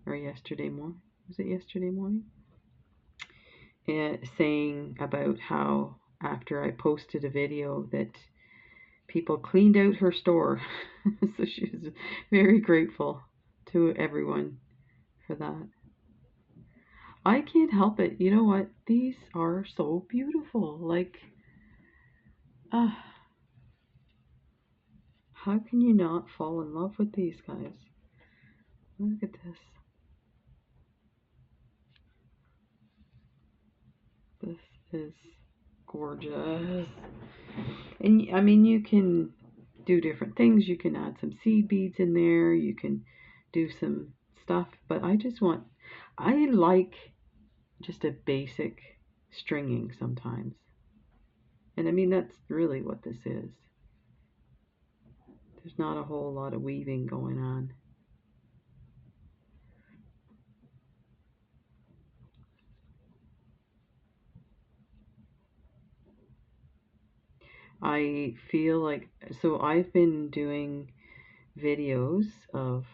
or yesterday morning. Was it yesterday morning? Saying about how after I posted a video that people cleaned out her store. So she was very grateful to everyone for that. I can't help it. You know what? These are so beautiful. Like, how can you not fall in love with these guys? Look at this. This is gorgeous. And I mean, you can do different things. You can add some seed beads in there. You can do some stuff. But I like just a basic stringing sometimes. And I mean, that's really what this is. There's not a whole lot of weaving going on. I feel like, so I've been doing videos of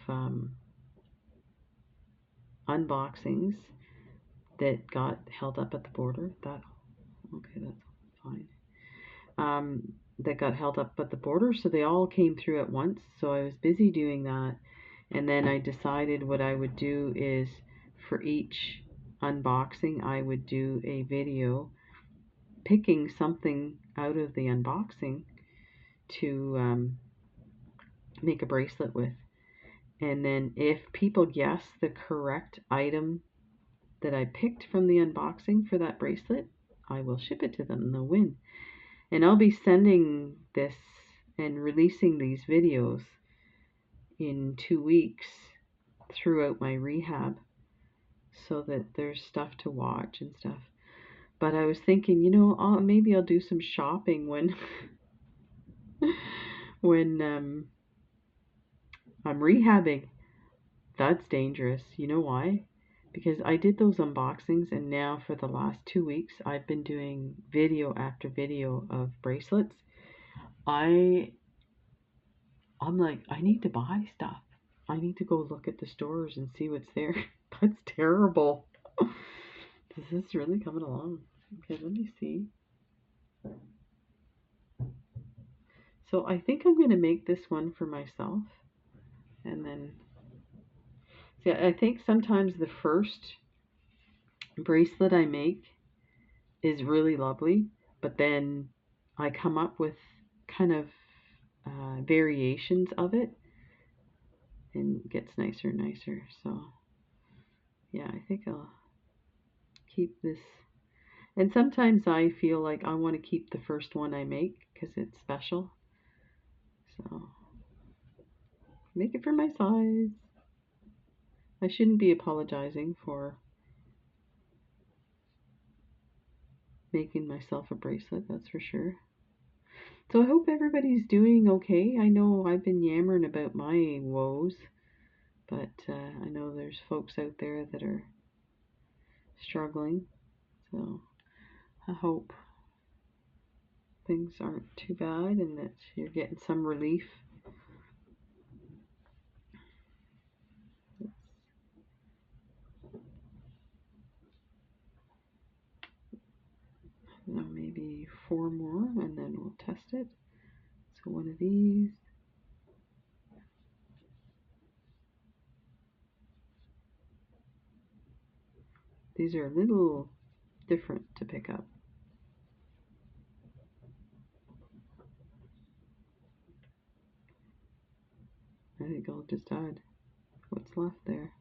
unboxings that got held up at the border. Okay, that's fine. That got held up at the border, so they all came through at once. So I was busy doing that, and then I decided what I would do is for each unboxing, I would do a video picking something out of the unboxing to make a bracelet with. And then if people guess the correct item that I picked from the unboxing for that bracelet, I will ship it to them and they'll win. And I'll be sending this and releasing these videos in 2 weeks throughout my rehab so that there's stuff to watch and stuff. But I was thinking, you know, maybe I'll do some shopping when when I'm rehabbing. That's dangerous. You know why? Because I did those unboxings, and now for the last 2 weeks I've been doing video after video of bracelets. I'm like, I need to buy stuff. I need to go look at the stores and see what's there. That's terrible. This is really coming along. Okay, let me see. So I think I'm going to make this one for myself. And then, see, I think sometimes the first bracelet I make is really lovely, but then I come up with kind of variations of it and it gets nicer and nicer. So yeah, I think I'll keep this. And sometimes I feel like I want to keep the first one I make because it's special. So make it for my size. I shouldn't be apologizing for making myself a bracelet, that's for sure. So I hope everybody's doing okay. I know I've been yammering about my woes, but I know there's folks out there that are struggling. So I hope things aren't too bad and that you're getting some relief. Now maybe 4 more and then we'll test it. So one of these. These are a little different to pick up. I think I'll just add what's left there.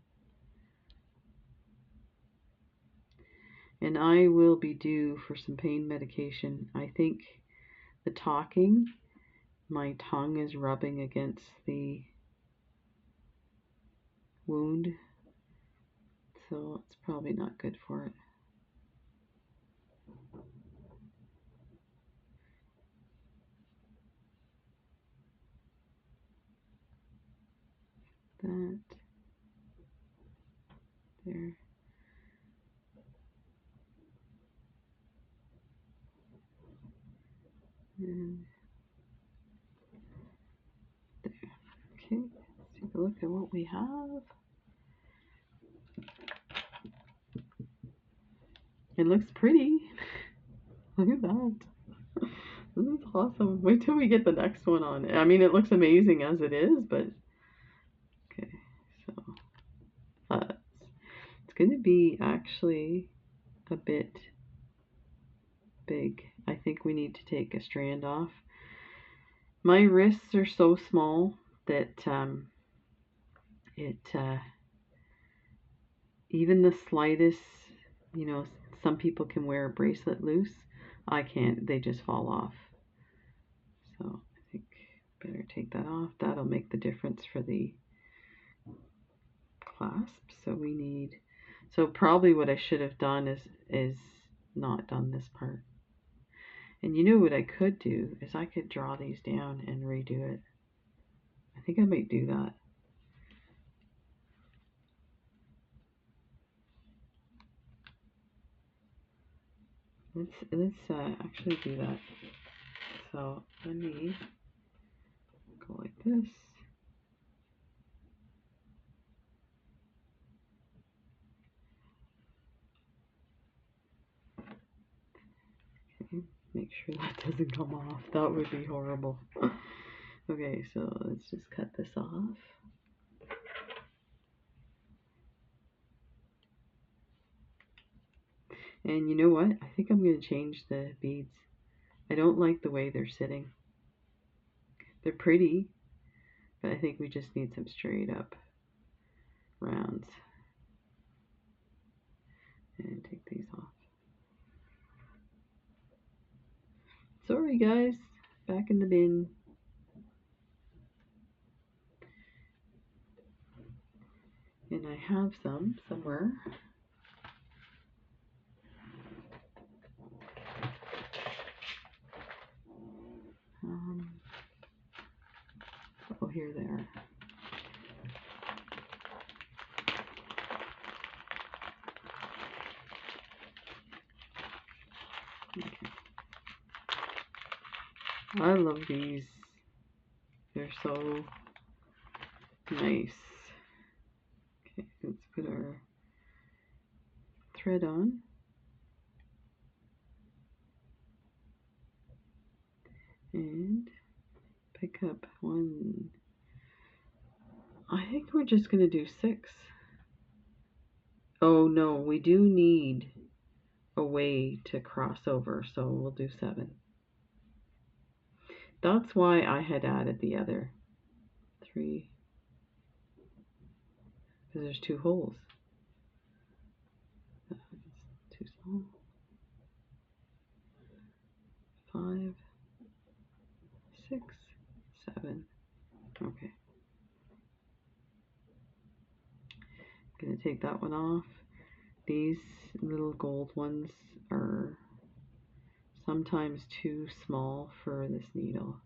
And I will be due for some pain medication. I think the talking, my tongue is rubbing against the wound, so it's probably not good for it. That there. And there. Okay, let's take a look at what we have. It looks pretty. Look at that. This is awesome. Wait till we get the next one on. I mean, it looks amazing as it is, but okay, so it's going to be actually a bit big. I think we need to take a strand off. My wrists are so small that even the slightest, you know, some people can wear a bracelet loose. I can't. They just fall off. So I think better take that off. That'll make the difference for the clasp. So we need, so probably what I should have done is not done this part. And you know what I could do is I could draw these down and redo it. I think I might do that. Let's actually do that. So let me go like this. Okay, make sure that doesn't come off. That would be horrible. Okay, so let's just cut this off. And you know what? I think I'm going to change the beads. I don't like the way they're sitting. They're pretty, but I think we just need some straight up rounds. And take these off. Sorry guys, back in the bin. And I have some somewhere. Oh, here they are. Okay. I love these. They're so nice. Okay, let's put our thread on. And pick up one. I think we're just going to do 6. Oh no, we do need a way to cross over, so we'll do 7. That's why I had added the other 3, because there's 2 holes. Too small. 5, 6, 7. Okay. I'm going to take that one off. These little gold ones are sometimes too small for this needle.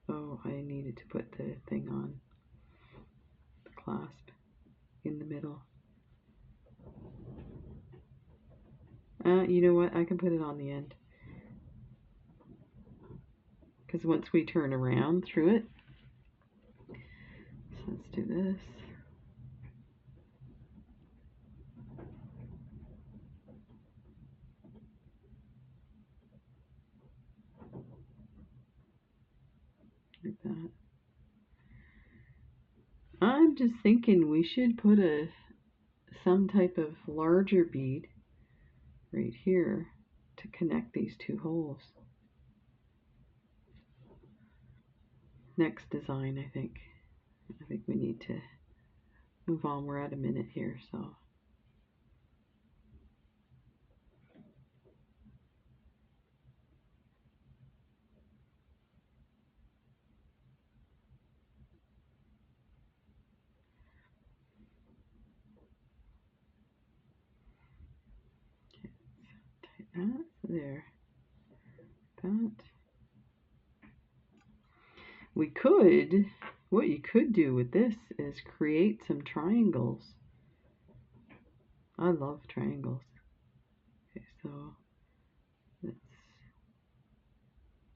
Oh, I needed to put the thing on, the clasp in the middle. You know what? I can put it on the end. Because once we turn around through it, so let's do this. Like that. I'm just thinking we should put some type of larger bead right here to connect these two holes. Next design, I think we need to move on. We're at a minute here, so. That there. That. What you could do with this is create some triangles. I love triangles. Okay, so let's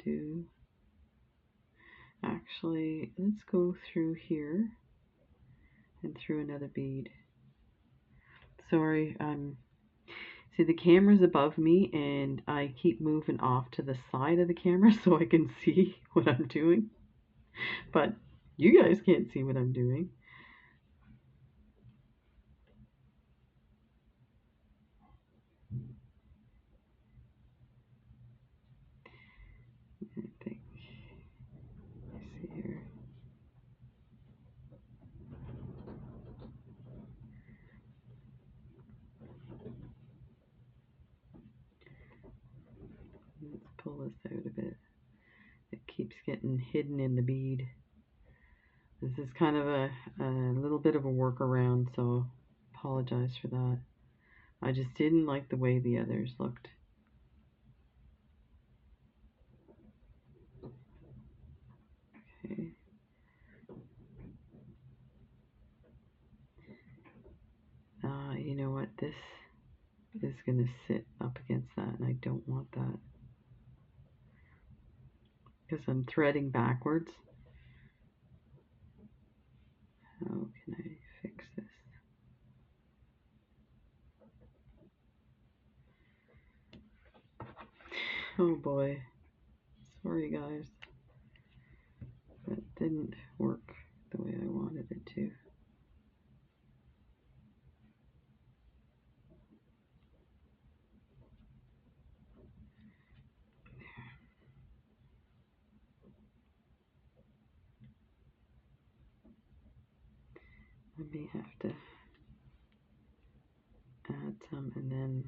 do, actually, let's go through here and through another bead. Sorry, see the camera's above me and I keep moving off to the side of the camera so I can see what I'm doing. But you guys can't see what I'm doing. I think, let's see here. Let's pull this out a bit. It keeps getting hidden in the bead. This is kind of a little bit of a workaround, so apologize for that. I just didn't like the way the others looked. Okay. You know what? This is going to sit up against that, and I don't want that. Because I'm threading backwards. How can I fix this? Oh boy. Sorry guys. That didn't work the way I wanted it to. I may have to add some, and then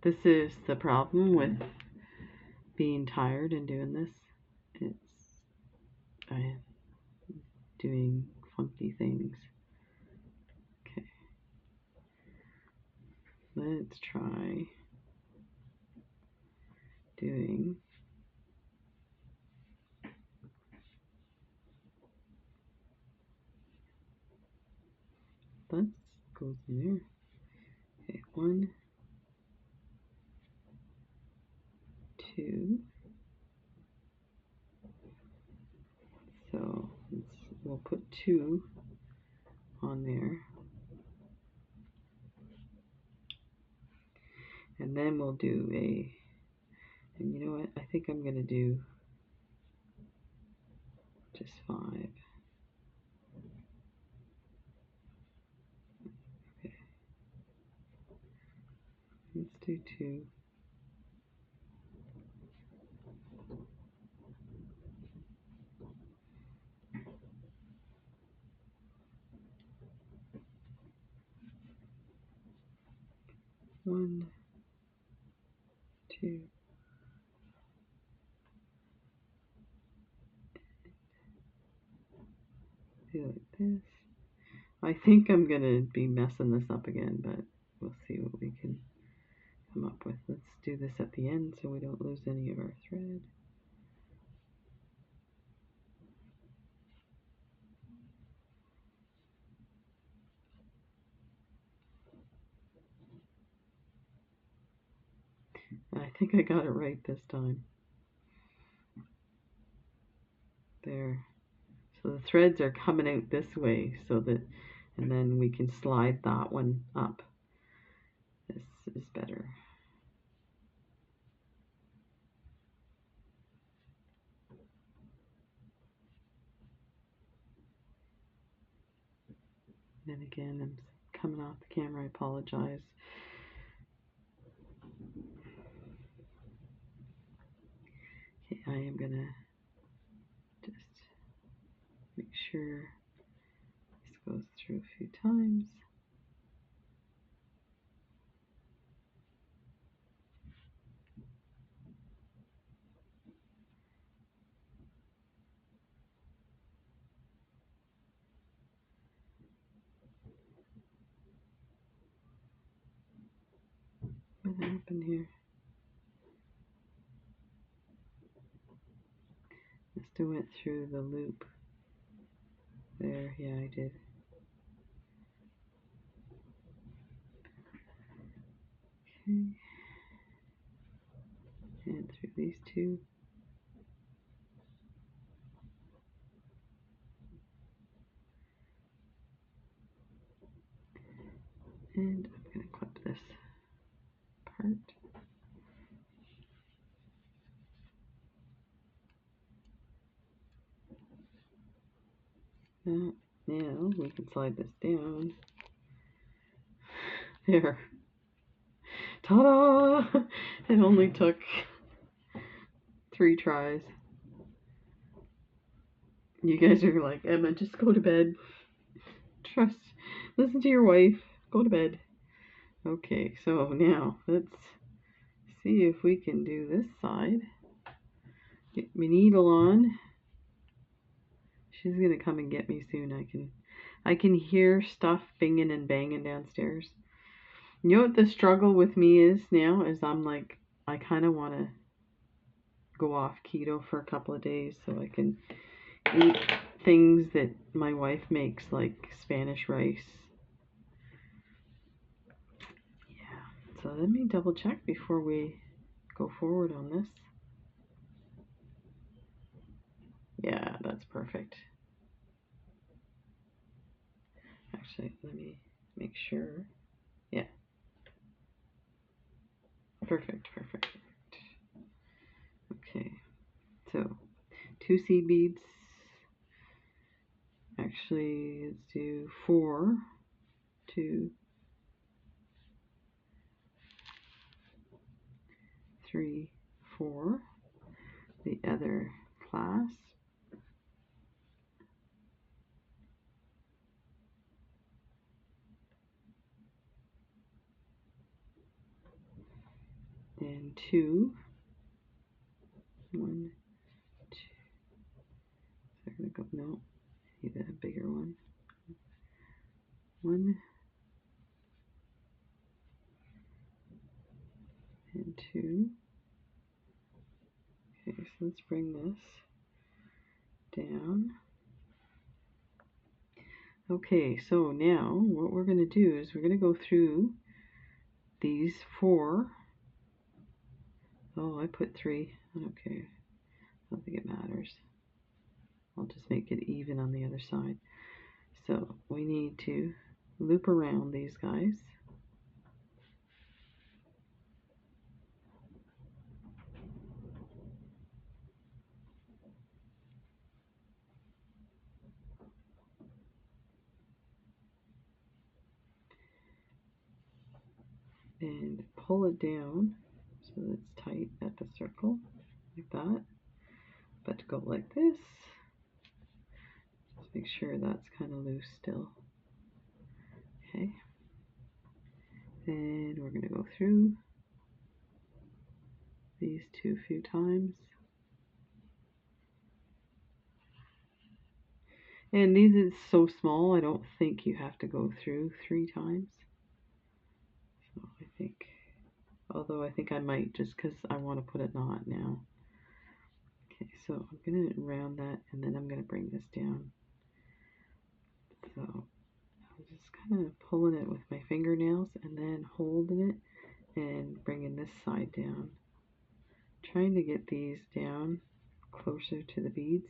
this is the problem with being tired and doing this. I'm doing funky things. Okay. Let's try doing that goes in there. Okay, 1, 2. So we'll put 2 on there. And then we'll do and you know what? I think I'm going to do just 5. Okay. Let's do 2. One, 2. Do like this. I think I'm going to be messing this up again, but we'll see what we can come up with. Let's do this at the end so we don't lose any of our thread. I think I got it right this time. There. So the threads are coming out this way, so that, and then we can slide that one up. This is better. And again, I'm coming off the camera, I apologize. Okay, I am gonna just make sure this goes through a few times. What happened here? Must have went through the loop. There, yeah, I did. Okay. And through these two. And I'm going to clip this part. Now we can slide this down. There. Ta-da! It only took 3 tries. You guys are like, Emma, just go to bed. Trust. Listen to your wife. Go to bed. Okay, so now let's see if we can do this side. Get my needle on. She's gonna come and get me soon. I can hear stuff binging and banging downstairs. You know what the struggle with me is now? Is I'm like, I kind of want to go off keto for a couple of days so I can eat things that my wife makes, like Spanish rice. Yeah, so let me double check before we go forward on this. Yeah, that's perfect. Actually, let me make sure. Yeah. Perfect, perfect, perfect. Okay, so 2 seed beads. Actually, let's do 4, 2, 3, 4. The other clasp. And 2. 1, 2. Is that gonna go? No, need a bigger one. 1 and 2. Okay, so let's bring this down. Okay, so now what we're going to do is we're going to go through these 4. Oh, I put 3. I don't care. I don't think it matters. I'll just make it even on the other side. So we need to loop around these guys. And pull it down so that it's tight at the circle, like that. But go like this. Just make sure that's kind of loose still. Okay. And we're going to go through these 2 a few times. And these is so small, I don't think you have to go through 3 times. So I think, although I think I might just because I want to put a knot now. Okay, so I'm going to round that and then I'm going to bring this down. So I'm just kind of pulling it with my fingernails and then holding it and bringing this side down. Trying to get these down closer to the beads.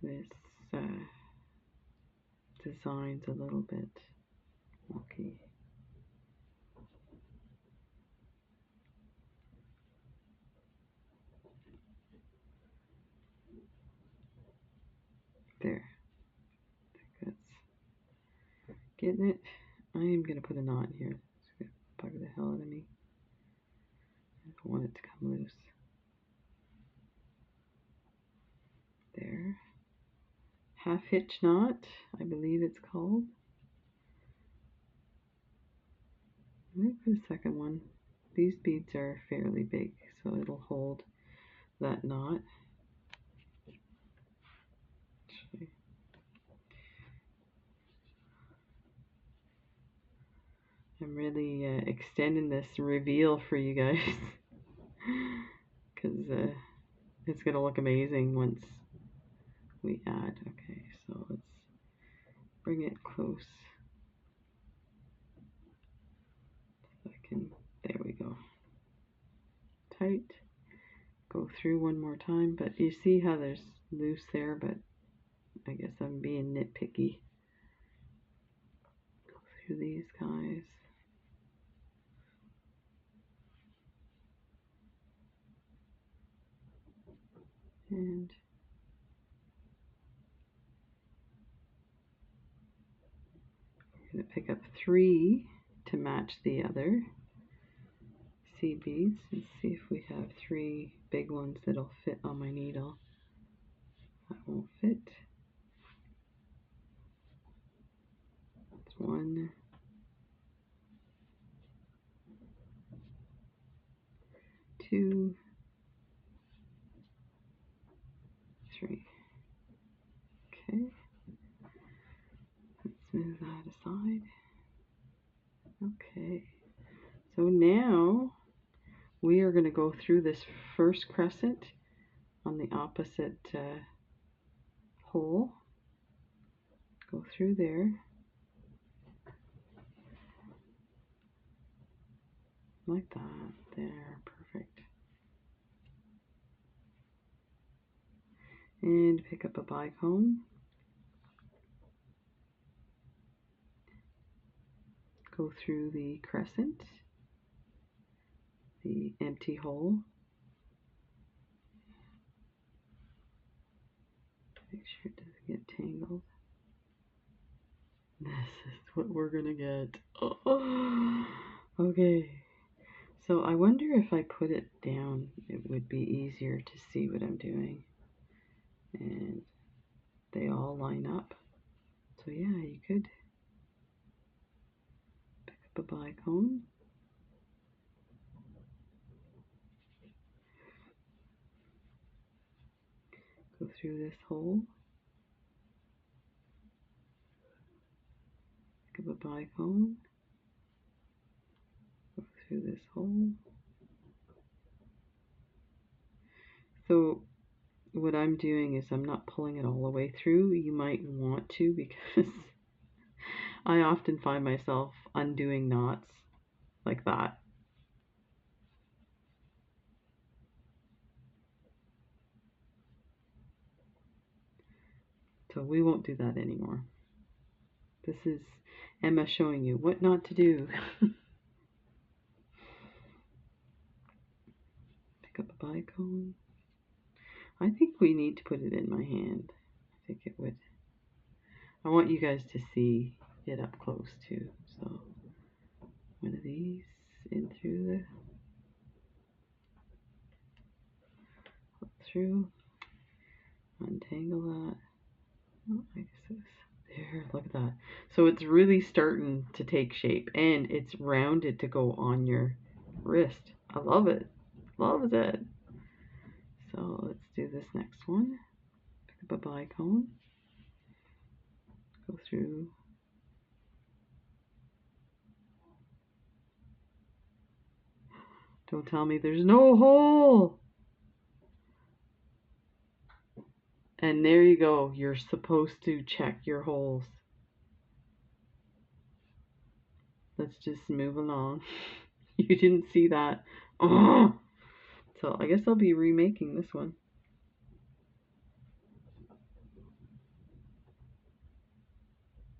This design's a little bit wonky. There. I think that's getting it. I am going to put a knot in here. It's going to bug the hell out of me. I don't want it to come loose. There. Half hitch knot, I believe it's called. I'm going to put a second one. These beads are fairly big, so it'll hold that knot. Actually, I'm really extending this reveal for you guys because it's going to look amazing once we add. Okay, so let's bring it close. So I can, there we go. Tight. Go through one more time, but you see how there's loose there, but I guess I'm being nitpicky. Go through these guys. And I'm going to pick up 3 to match the other seed beads and see if we have 3 big ones that'll fit on my needle. That won't fit. That's 1, 2, 3. Okay. Let's move that aside. Okay. So now we are going to go through this first crescent on the opposite hole. Go through there. Like that. There. Perfect. And pick up a bicone. Go through the crescent, the empty hole. Make sure it doesn't get tangled. This is what we're gonna get. Oh. Okay. So I wonder if I put it down, it would be easier to see what I'm doing. And they all line up. So yeah, you could pick up a bicone. Go through this hole. Pick up a bicone. Go through this hole. So what I'm doing is I'm not pulling it all the way through. You might want to, because I often find myself undoing knots like that. So we won't do that anymore. This is Emma showing you what not to do. Pick up a bicone. I think we need to put it in my hand. I think it would. I want you guys to see it up close too. So one of these in through the through, untangle that. Oh, I guess it was there. Look at that. So it's really starting to take shape, and it's rounded to go on your wrist. I love it. Love it. So let's do this next one. Pick up a bicone. Go through. Don't tell me there's no hole. And there you go. You're supposed to check your holes. Let's just move along. You didn't see that. Oh! So I guess I'll be remaking this one.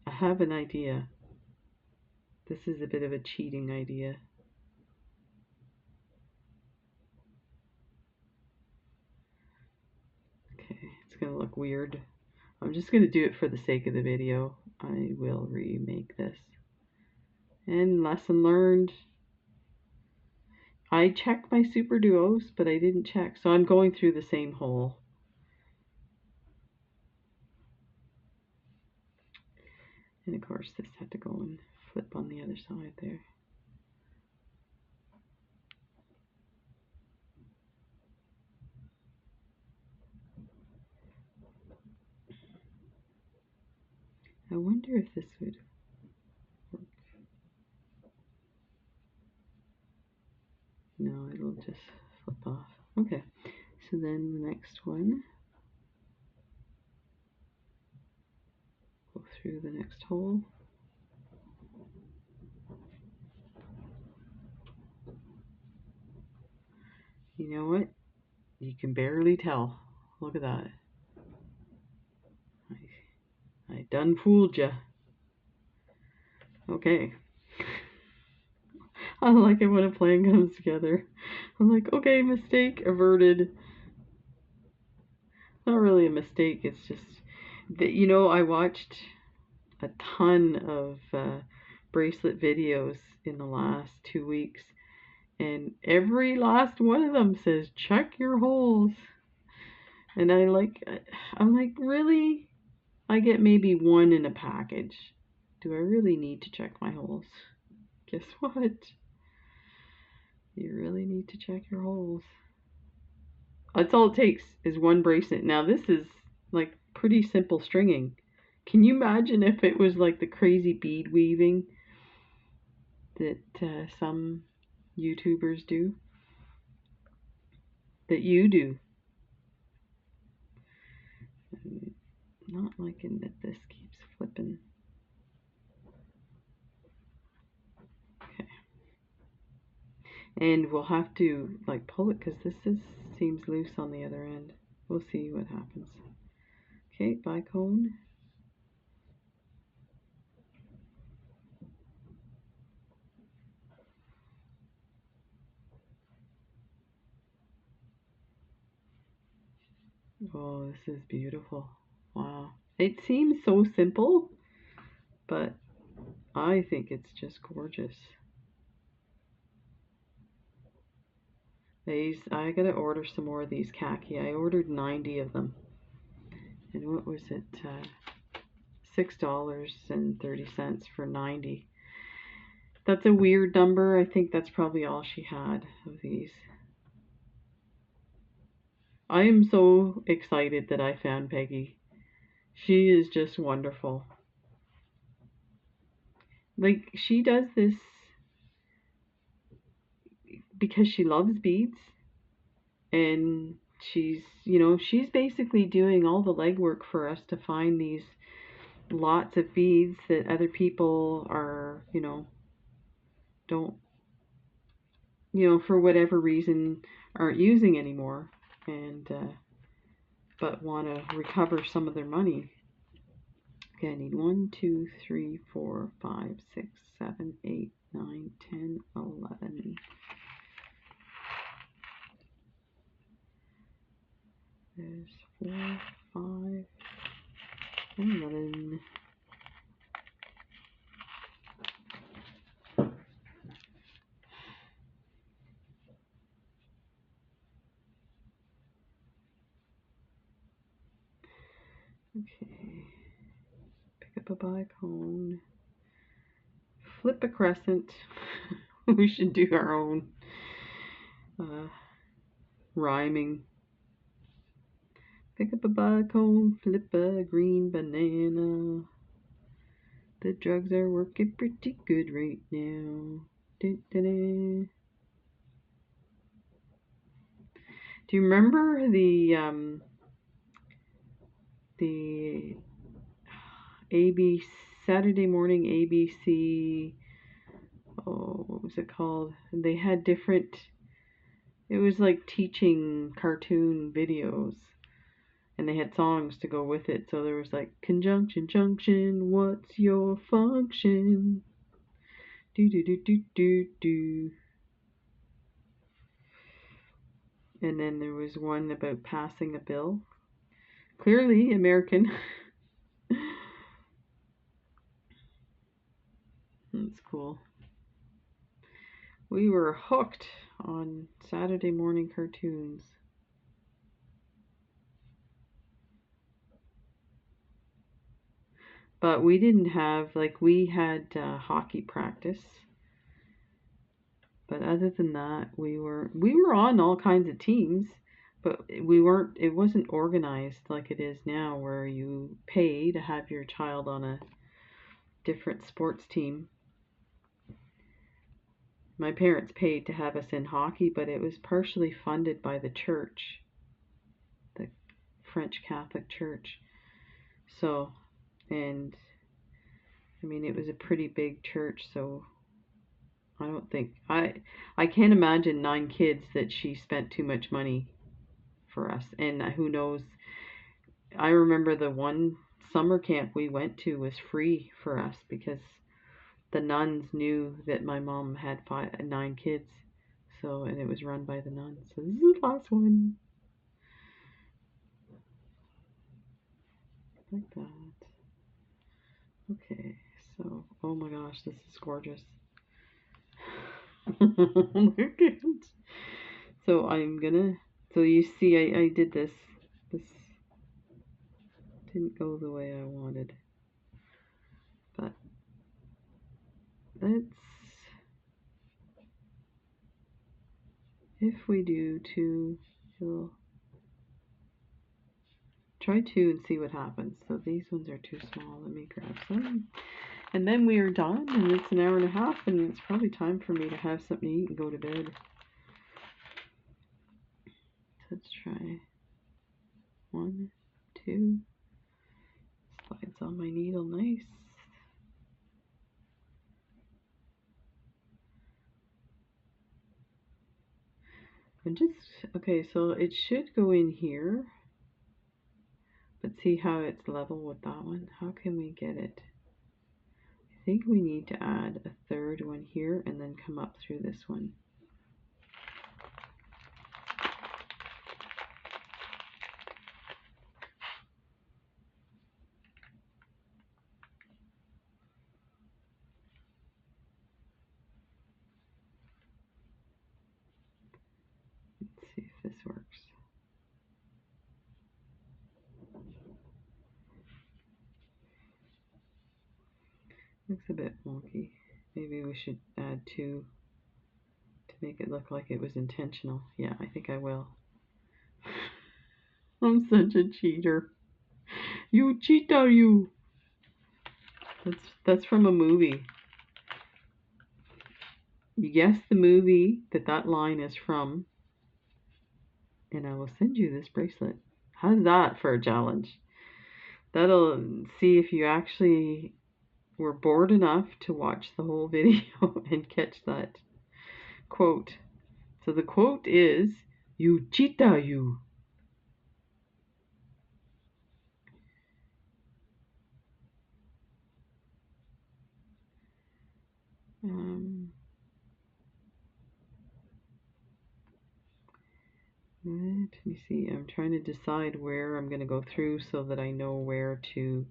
I have an idea. This is a bit of a cheating idea. Okay, it's gonna look weird. I'm just gonna do it for the sake of the video. I will remake this. And lesson learned. I checked my super duos, but I didn't check, so I'm going through the same hole. And of course this had to go and flip on the other side there. I wonder if this would work. No, it'll just flip off. Okay, so then the next one, go through the next hole. You know what? You can barely tell. Look at that. I done fooled ya. Okay. I like it when a plan comes together. I'm like, okay, mistake averted. Not really a mistake, it's just that, you know, I watched a ton of bracelet videos in the last 2 weeks, and every last one of them says check your holes. And I'm like, really? I get maybe one in a package. Do I really need to check my holes? Guess what? You really need to check your holes. That's all it takes is one bracelet. Now this is like pretty simple stringing. Can you imagine if it was like the crazy bead weaving that some YouTubers do? That you do? I'm not liking that this keeps flipping. Okay. And we'll have to like pull it because seems loose on the other end. We'll see what happens. Okay, bicone. Oh, this is beautiful. Wow. It seems so simple, but I think it's just gorgeous. These, I gotta order some more of these khaki. I ordered 90 of them. And what was it? $6.30 for 90. That's a weird number. I think that's probably all she had of these. I am so excited that I found Peggy. She is just wonderful. Like, she does this because she loves beads, and she's, you know, she's basically doing all the legwork for us to find these lots of beads that other people are, you know, don't, you know, for whatever reason aren't using anymore, and but want to recover some of their money. Okay, I need 1, 2, 3, 4, 5, 6, 7, 8, 9, 10, 11. There's 4, 5, 11. Okay, pick up a bicone, flip a crescent. We should do our own rhyming. Pick up a bicone, flip a green banana. The drugs are working pretty good right now. Da, da, da. Do you remember the the ABC Saturday morning ABC. Oh, what was it called? And they had different. It was like teaching cartoon videos, and they had songs to go with it. So there was like conjunction, junction. What's your function? Do do do do do do. And then there was one about passing a bill. Clearly American. That's cool. We were hooked on Saturday morning cartoons. But we didn't have, like, we had hockey practice. But other than that, we were on all kinds of teams, but it wasn't organized like it is now, where you pay to have your child on a different sports team. My parents paid to have us in hockey, but it was partially funded by the church, the French Catholic Church. So, and I mean, it was a pretty big church, so I don't think I can't imagine 9 kids that she spent too much money for us. And who knows, I remember the one summer camp we went to was free for us because the nuns knew that my mom had 9 kids. So, and it was run by the nuns. So this is the last one. Like that. Okay, so, oh my gosh, this is gorgeous. Look at it. So I'm gonna, so you see I did this. This didn't go the way I wanted. But let's, if we do 2, we'll try 2 and see what happens. So these ones are too small. Let me grab some. And then we are done, and it's an hour and a half, and it's probably time for me to have something to eat and go to bed. Let's try 1, 2. Slides on my needle nice. And just, okay, so it should go in here. But see how it's level with that one? How can we get it? I think we need to add a 3rd one here and then come up through this one. Let's see if this works. Looks a bit wonky. Maybe we should add 2 to make it look like it was intentional. Yeah, I think I will. I'm such a cheater. You cheater, you. That's from a movie. You guess the movie that line is from, and I will send you this bracelet. How's that for a challenge? That'll see if you actually were bored enough to watch the whole video and catch that quote. So the quote is, "You cheetah, you." Let me see. I'm trying to decide where I'm going to go through so that I know where to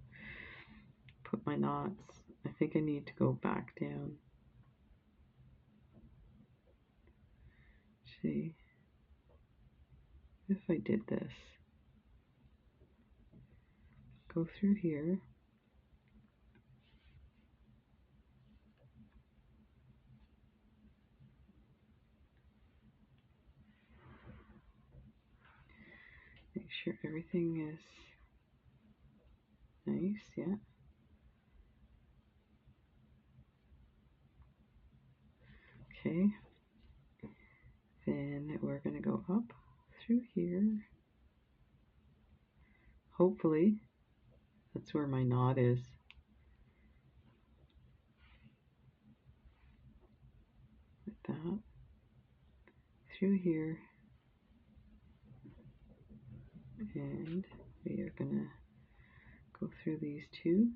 put my knots. I think I need to go back down. Let's see if I did this. Go through here. Make sure everything is nice, yeah. Okay. Then we're going to go up through here. Hopefully That's where my knot is. Like that. Through here. And we are going to go through these two.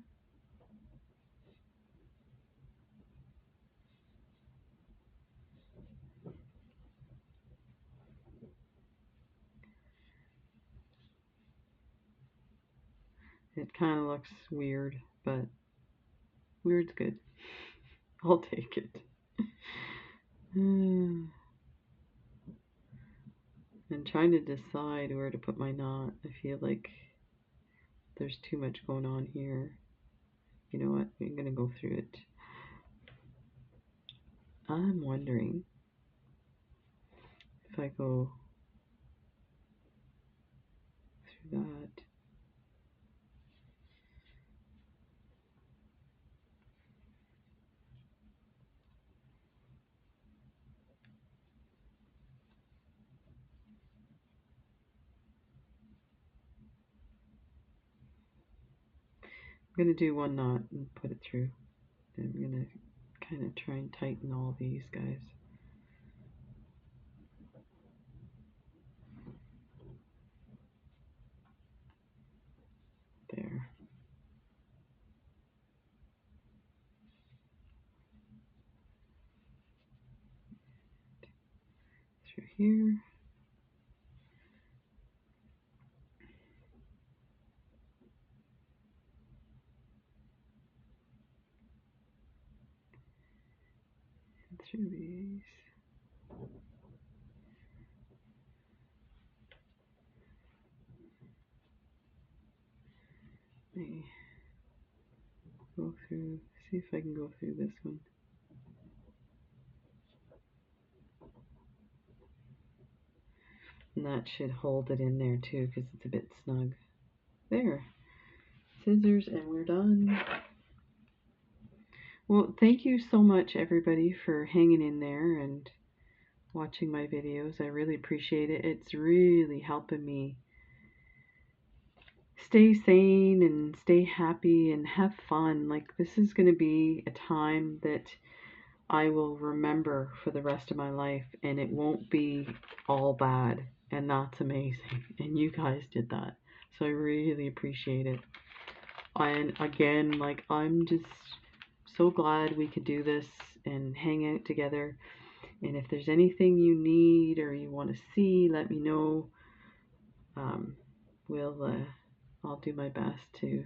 It kind of looks weird, but weird's good. I'll take it. And trying to decide where to put my knot. I feel like there's too much going on here. You know what? I'm going to go through it. I'm wondering if I go through that. I'm going to do one knot and put it through. And I'm going to kind of try and tighten all these guys. There. Through here. And through these. Let me go through, see if I can go through this one. And that should hold it in there too, because it's a bit snug. There. Scissors, and we're done. Well, thank you so much, everybody, for hanging in there and watching my videos. I really appreciate it. It's really helping me stay sane and stay happy and have fun. Like, this is going to be a time that I will remember for the rest of my life, and it won't be all bad. And that's amazing. And you guys did that. So I really appreciate it. And again, like, I'm just so glad we could do this and hang out together. And if there's anything you need or you want to see, let me know. I'll do my best to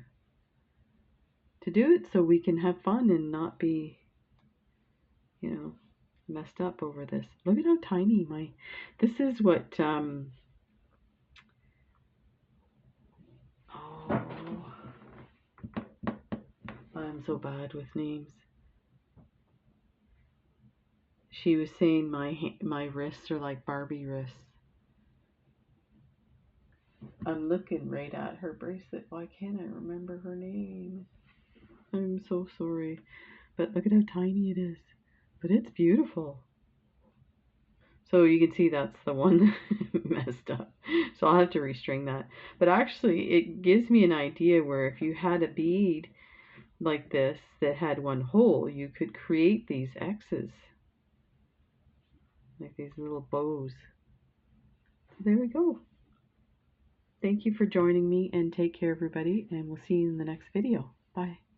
do it so we can have fun and not be, you know, messed up over this. Look at how tiny this is what, oh, I'm so bad with names. She was saying my wrists are like Barbie wrists. I'm looking right at her bracelet. Why can't I remember her name? I'm so sorry. But look at how tiny it is. But it's beautiful. So you can see that's the one messed up. So I'll have to restring that. But actually, it gives me an idea where if you had a bead like this that had one hole, you could create these X's. Like these little bows. So there we go. Thank you for joining me, and take care, everybody, and we'll see you in the next video. Bye.